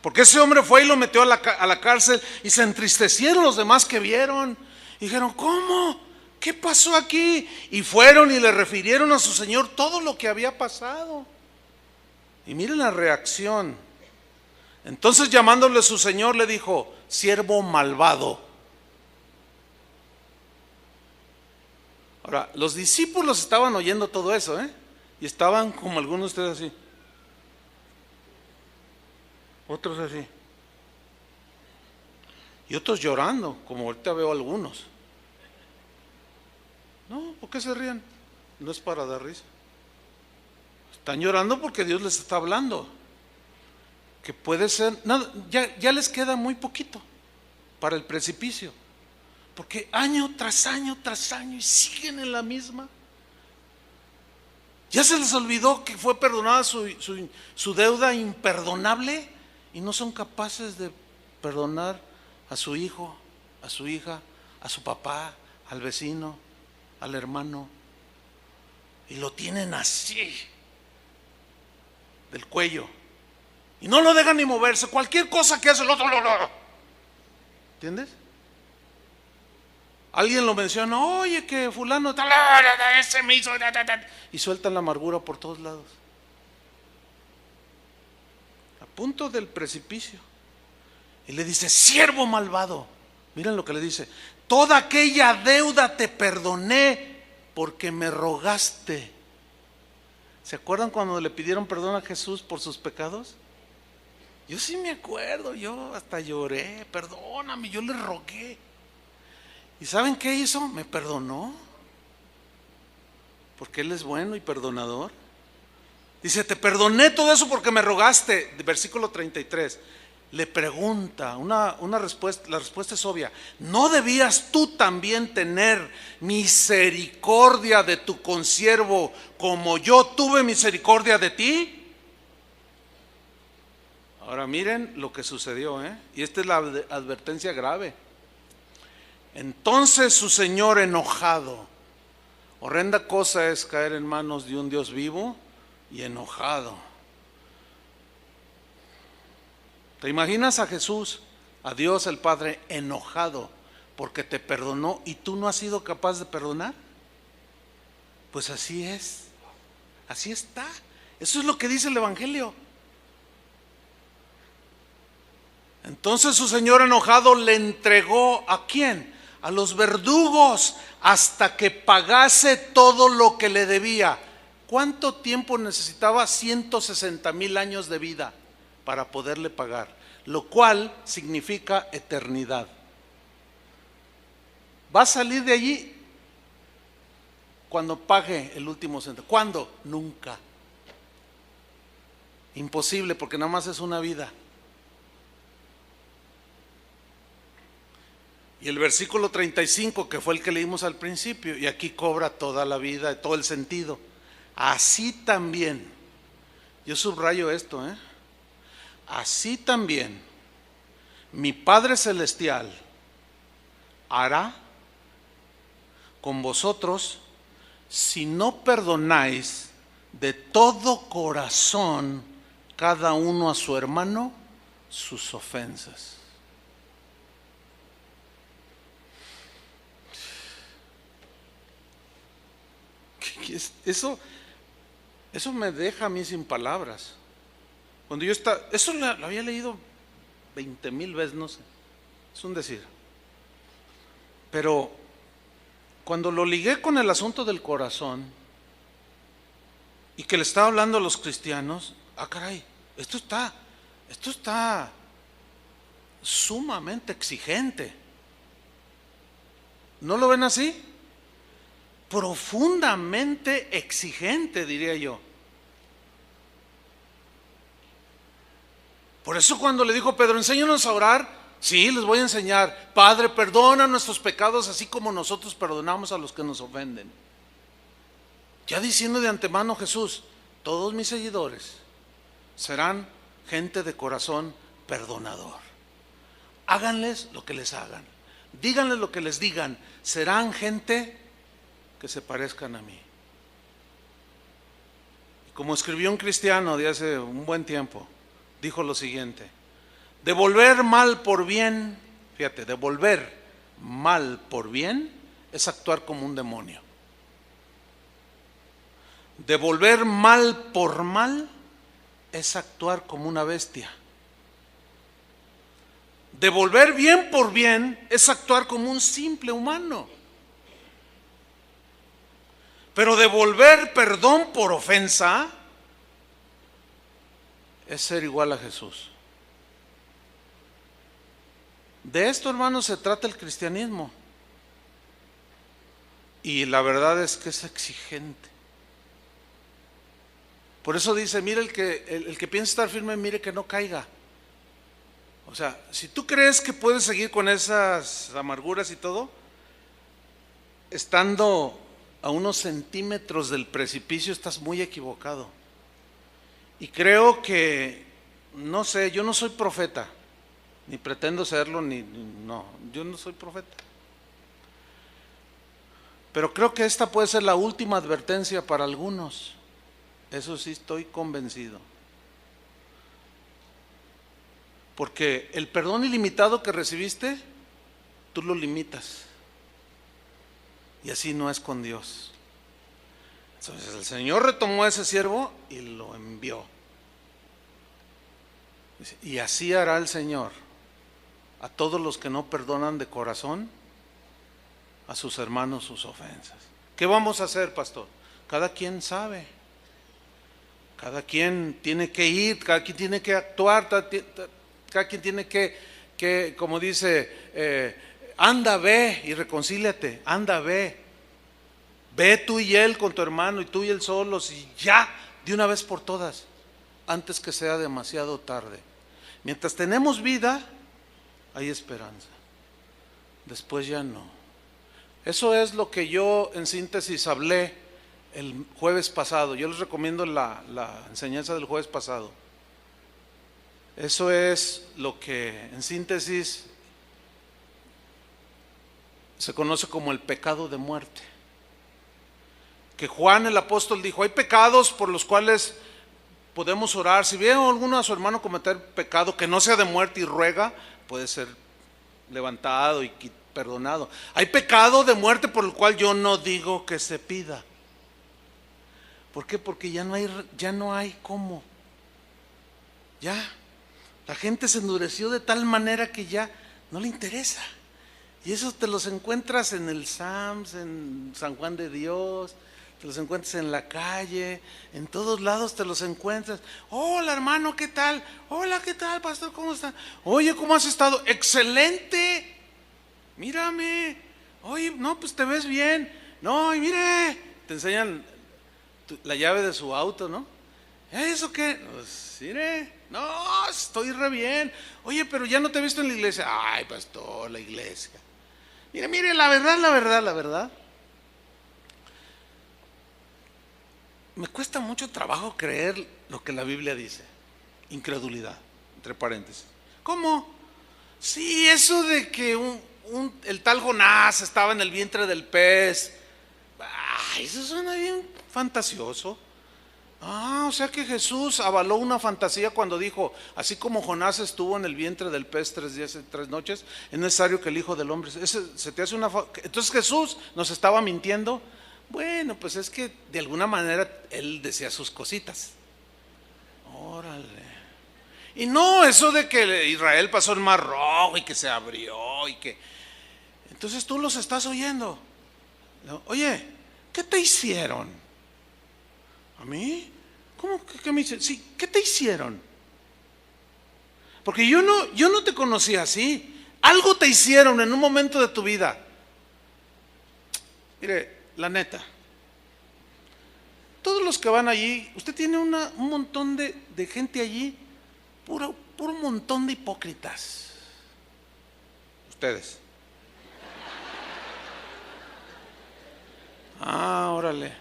Porque ese hombre fue y lo metió a la cárcel y se entristecieron los demás que vieron. Y dijeron, ¿cómo? ¿Qué pasó aquí? Y fueron y le refirieron a su señor todo lo que había pasado. Y miren la reacción. Entonces, llamándole a su señor, le dijo, siervo malvado. Ahora, los discípulos estaban oyendo todo eso, y estaban como algunos de ustedes así, otros así, y otros llorando, como ahorita veo algunos. No, ¿por qué se ríen? No es para dar risa. Están llorando porque Dios les está hablando. Que puede ser, nada, ya les queda muy poquito para el precipicio, porque año tras año y siguen en la misma. Ya se les olvidó que fue perdonada su deuda imperdonable y no son capaces de perdonar a su hijo, a su hija, a su papá, al vecino, al hermano, y lo tienen así del cuello. Y no lo dejan ni moverse. Cualquier cosa que hace el otro, no. ¿Entiendes? Alguien lo menciona, oye, que fulano tal, ese me hizo, y sueltan la amargura por todos lados. A punto del precipicio. Y le dice: siervo malvado. Miren lo que le dice: toda aquella deuda te perdoné porque me rogaste. ¿Se acuerdan cuando le pidieron perdón a Jesús por sus pecados? Yo sí me acuerdo, yo hasta lloré: perdóname, yo le rogué. ¿Y saben qué hizo? Me perdonó, porque Él es bueno y perdonador. Dice: te perdoné todo eso porque me rogaste. Versículo 33. Le pregunta, una respuesta, la respuesta es obvia: ¿no debías tú también tener misericordia de tu consiervo como yo tuve misericordia de ti? Ahora miren lo que sucedió, y esta es la advertencia grave. Entonces su señor, enojado, horrenda cosa es caer en manos de un Dios vivo y enojado. ¿Te imaginas a Jesús, a Dios el Padre, enojado porque te perdonó y tú no has sido capaz de perdonar? Pues así es, así está. Eso es lo que dice el Evangelio. Entonces su señor, enojado, le entregó ¿a quién? A los verdugos, hasta que pagase todo lo que le debía. ¿Cuánto tiempo necesitaba? 160,000 años de vida para poderle pagar, lo cual significa eternidad. Va a salir de allí cuando pague el último centavo. ¿Cuándo? Nunca. Imposible, porque nada más es una vida. Y el versículo 35, que fue el que leímos al principio, y aquí cobra toda la vida, todo el sentido. Así también, yo subrayo esto, así también mi Padre Celestial hará con vosotros si no perdonáis de todo corazón cada uno a su hermano sus ofensas. Eso me deja a mí sin palabras. Cuando yo eso lo había leído 20,000 veces, no sé, es un decir. Pero cuando lo ligué con el asunto del corazón y que le estaba hablando a los cristianos, caray, esto está sumamente exigente. ¿No lo ven así? Profundamente exigente, diría yo. Por eso cuando le dijo Pedro: enséñanos a orar, sí, les voy a enseñar. Padre, perdona nuestros pecados así como nosotros perdonamos a los que nos ofenden. Ya diciendo de antemano Jesús: todos mis seguidores serán gente de corazón perdonador. Háganles lo que les hagan, díganles lo que les digan, serán gente que se parezcan a mí. Y como escribió un cristiano de hace un buen tiempo, dijo lo siguiente: devolver mal por bien, fíjate, devolver mal por bien es actuar como un demonio. Devolver mal por mal es actuar como una bestia. Devolver bien por bien es actuar como un simple humano. Pero devolver perdón por ofensa es ser igual a Jesús. De esto, hermanos, se trata el cristianismo. Y la verdad es que es exigente. Por eso dice: mire, el que piensa estar firme, mire que no caiga. O sea, si tú crees que puedes seguir con esas amarguras y todo, estando a unos centímetros del precipicio, estás muy equivocado. Y creo que, no sé, yo no soy profeta, ni pretendo serlo, no, yo no soy profeta. Pero creo que esta puede ser la última advertencia para algunos. Eso sí, estoy convencido. Porque el perdón ilimitado que recibiste, tú lo limitas. Y así no es con Dios. Entonces el Señor retomó a ese siervo y lo envió. Y así hará el Señor a todos los que no perdonan de corazón a sus hermanos sus ofensas. ¿Qué vamos a hacer, pastor? Cada quien sabe. Cada quien tiene que ir, cada quien tiene que actuar, cada quien tiene que como dice, anda, ve y reconcíliate, anda, ve. Ve tú y él con tu hermano y tú y él solos y ya, de una vez por todas, antes que sea demasiado tarde. Mientras tenemos vida, hay esperanza. Después ya no. Eso es lo que yo en síntesis hablé el jueves pasado. Yo les recomiendo la enseñanza del jueves pasado. Eso es lo que en síntesis se conoce como el pecado de muerte. Que Juan el apóstol dijo, hay pecados por los cuales podemos orar. Si ve a alguno a su hermano cometer pecado que no sea de muerte y ruega, puede ser levantado y perdonado. Hay pecado de muerte por el cual yo no digo que se pida. ¿Por qué? Porque ya no hay cómo. Ya, la gente se endureció de tal manera que ya no le interesa. Y eso te los encuentras en el SAMS, en San Juan de Dios, te los encuentras en la calle, en todos lados te los encuentras. Hola hermano, ¿qué tal? Hola, ¿qué tal, pastor? ¿Cómo está? Oye, ¿cómo has estado? Excelente. Mírame. Oye, no, pues te ves bien. No, y mire, te enseñan la llave de su auto, ¿no? ¿Eso qué? Pues mire, no, estoy re bien. Oye, pero ya no te he visto en la iglesia. Ay, pastor, la iglesia. Mire, la verdad. Me cuesta mucho trabajo creer lo que la Biblia dice. Incredulidad, entre paréntesis. ¿Cómo? Sí, eso de que el tal Jonás estaba en el vientre del pez. Ay, eso suena bien fantasioso. O sea que Jesús avaló una fantasía cuando dijo, así como Jonás estuvo en el vientre del pez 3 días y 3 noches, es necesario que el Hijo del Hombre. Se te hace entonces Jesús nos estaba mintiendo. Bueno, pues es que de alguna manera él decía sus cositas. Órale. Y no, eso de que Israel pasó el Mar Rojo y que se abrió y que... Entonces tú los estás oyendo. Oye, ¿qué te hicieron? ¿A mí? ¿Cómo que me hicieron? Sí, ¿qué te hicieron? Porque yo no te conocí así. Algo te hicieron en un momento de tu vida. Mire, la neta, todos los que van allí, usted tiene un montón de gente allí, puro montón de hipócritas. Ustedes. Órale.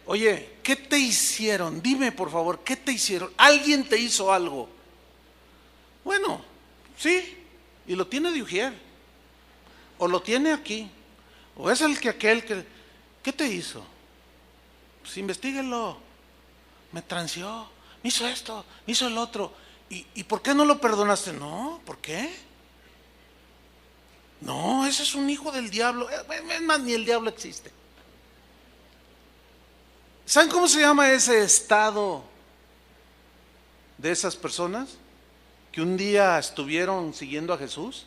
Oye, ¿qué te hicieron? Dime por favor, ¿qué te hicieron? ¿Alguien te hizo algo? Bueno, sí, y lo tiene de ujier, o lo tiene aquí, o es aquel que... ¿Qué te hizo? Pues investíguelo. Me transió, me hizo esto, me hizo el otro. ¿Y por qué no lo perdonaste? No, ¿por qué? No, ese es un hijo del diablo. Es más, ni el diablo existe. ¿Saben cómo se llama ese estado de esas personas que un día estuvieron siguiendo a Jesús?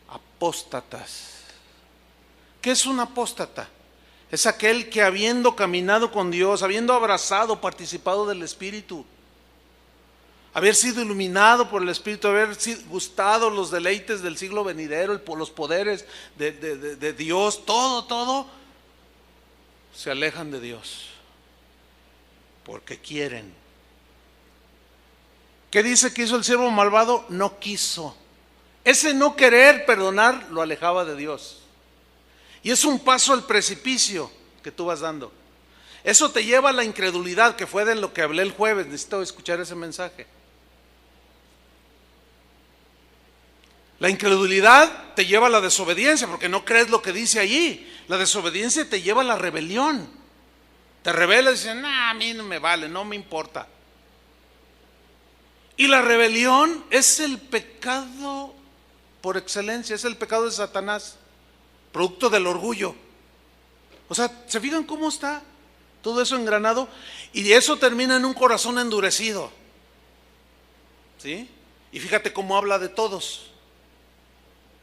Apóstatas. ¿Qué es un apóstata? Es aquel que habiendo caminado con Dios, habiendo abrazado, participado del Espíritu, haber sido iluminado por el Espíritu, haber gustado los deleites del siglo venidero, los poderes de Dios, todo, se alejan de Dios porque quieren. ¿Qué dice que hizo el siervo malvado? No quiso. Ese no querer perdonar lo alejaba de Dios. Y es un paso al precipicio que tú vas dando. Eso te lleva a la incredulidad, que fue de lo que hablé el jueves. Necesito escuchar ese mensaje. La incredulidad te lleva a la desobediencia, porque no crees lo que dice allí. La desobediencia te lleva a la rebelión. Te rebelas y dices, a mí no me vale, no me importa. Y la rebelión es el pecado por excelencia, es el pecado de Satanás. Producto del orgullo. O sea, ¿se fijan cómo está todo eso engranado? Y eso termina en un corazón endurecido. ¿Sí? Y fíjate cómo habla de todos.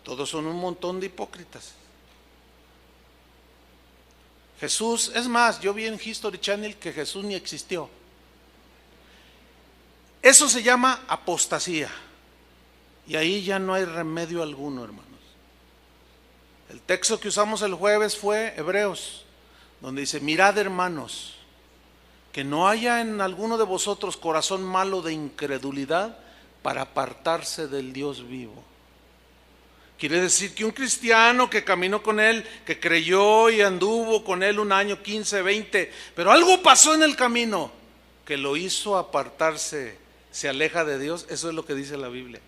Todos son un montón de hipócritas. Jesús, es más, yo vi en History Channel que Jesús ni existió. Eso se llama apostasía. Y ahí ya no hay remedio alguno, hermanos. El texto que usamos el jueves fue Hebreos, donde dice: mirad, hermanos, que no haya en alguno de vosotros corazón malo de incredulidad para apartarse del Dios vivo. Quiere decir que un cristiano que caminó con Él, que creyó y anduvo con Él un año, 15, 20, pero algo pasó en el camino que lo hizo apartarse, se aleja de Dios. Eso es lo que dice la Biblia.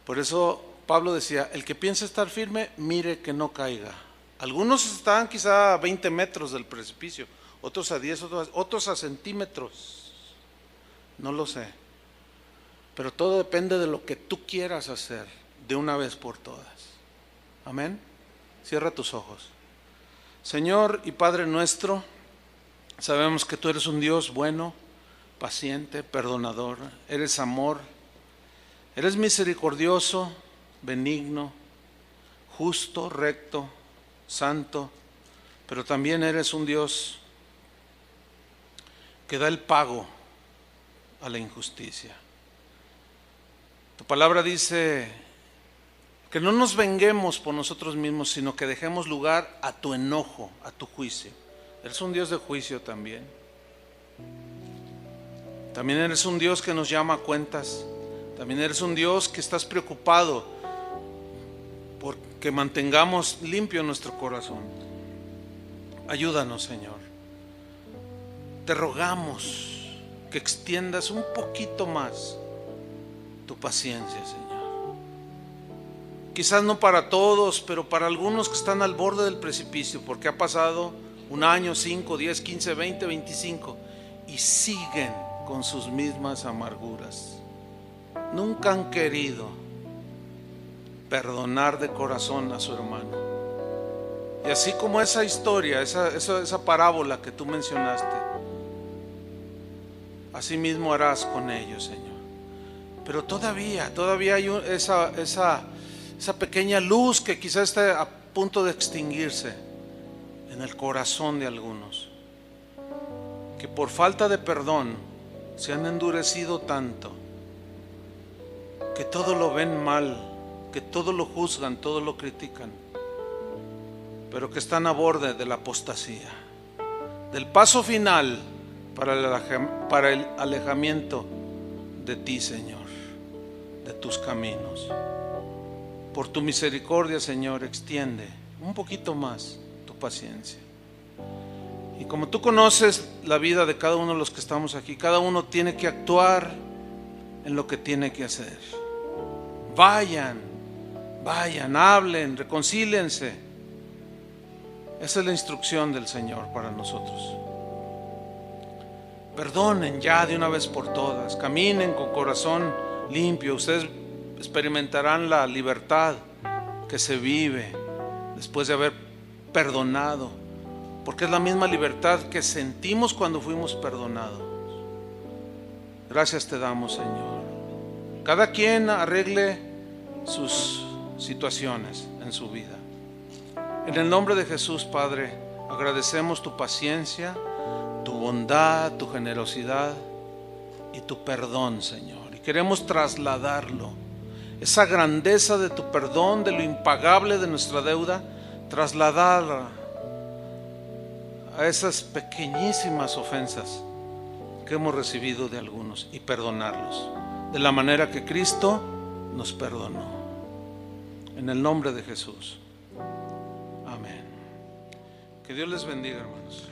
Por eso Pablo decía: el que piensa estar firme, mire que no caiga. Algunos estaban quizá a 20 metros del precipicio, otros a 10, otros a centímetros. No lo sé. Pero todo depende de lo que tú quieras hacer de una vez por todas. Amén. Cierra tus ojos. Señor y Padre nuestro, sabemos que tú eres un Dios bueno, paciente, perdonador. Eres amor. Eres misericordioso, benigno, justo, recto, santo. Pero también eres un Dios que da el pago a la injusticia. Tu palabra dice que no nos venguemos por nosotros mismos, sino que dejemos lugar a tu enojo, a tu juicio. Eres un Dios de juicio también. También eres un Dios que nos llama a cuentas. También eres un Dios que estás preocupado por que mantengamos limpio nuestro corazón. Ayúdanos, Señor. Te rogamos que extiendas un poquito más tu paciencia, Señor. Quizás no para todos, pero para algunos que están al borde del precipicio, porque ha pasado un año, 5, 10, 15, 20, 25 y siguen con sus mismas amarguras. Nunca han querido perdonar de corazón a su hermano. Y así como esa historia, esa parábola que tú mencionaste, así mismo harás con ellos, Señor. Pero todavía hay esa pequeña luz que quizás esté a punto de extinguirse en el corazón de algunos, que por falta de perdón se han endurecido tanto, que todo lo ven mal, que todo lo juzgan, todo lo critican, pero que están a borde de la apostasía, del paso final para el alejamiento de ti, Señor, de tus caminos. Por tu misericordia, Señor, extiende un poquito más tu paciencia. Y como tú conoces la vida de cada uno de los que estamos aquí, cada uno tiene que actuar en lo que tiene que hacer. Vayan, hablen, reconcíliense. Esa es la instrucción del Señor para nosotros. Perdonen ya de una vez por todas, caminen con corazón limpio. Ustedes experimentarán la libertad que se vive después de haber perdonado, porque es la misma libertad que sentimos cuando fuimos perdonados. Gracias te damos, Señor. Cada quien arregle sus situaciones en su vida. En el nombre de Jesús, Padre, agradecemos tu paciencia, tu bondad, tu generosidad y tu perdón, Señor. Y queremos trasladarlo, esa grandeza de tu perdón, de lo impagable de nuestra deuda, trasladarla a esas pequeñísimas ofensas que hemos recibido de algunos y perdonarlos de la manera que Cristo nos perdonó. En el nombre de Jesús. Amén. Que Dios les bendiga, hermanos.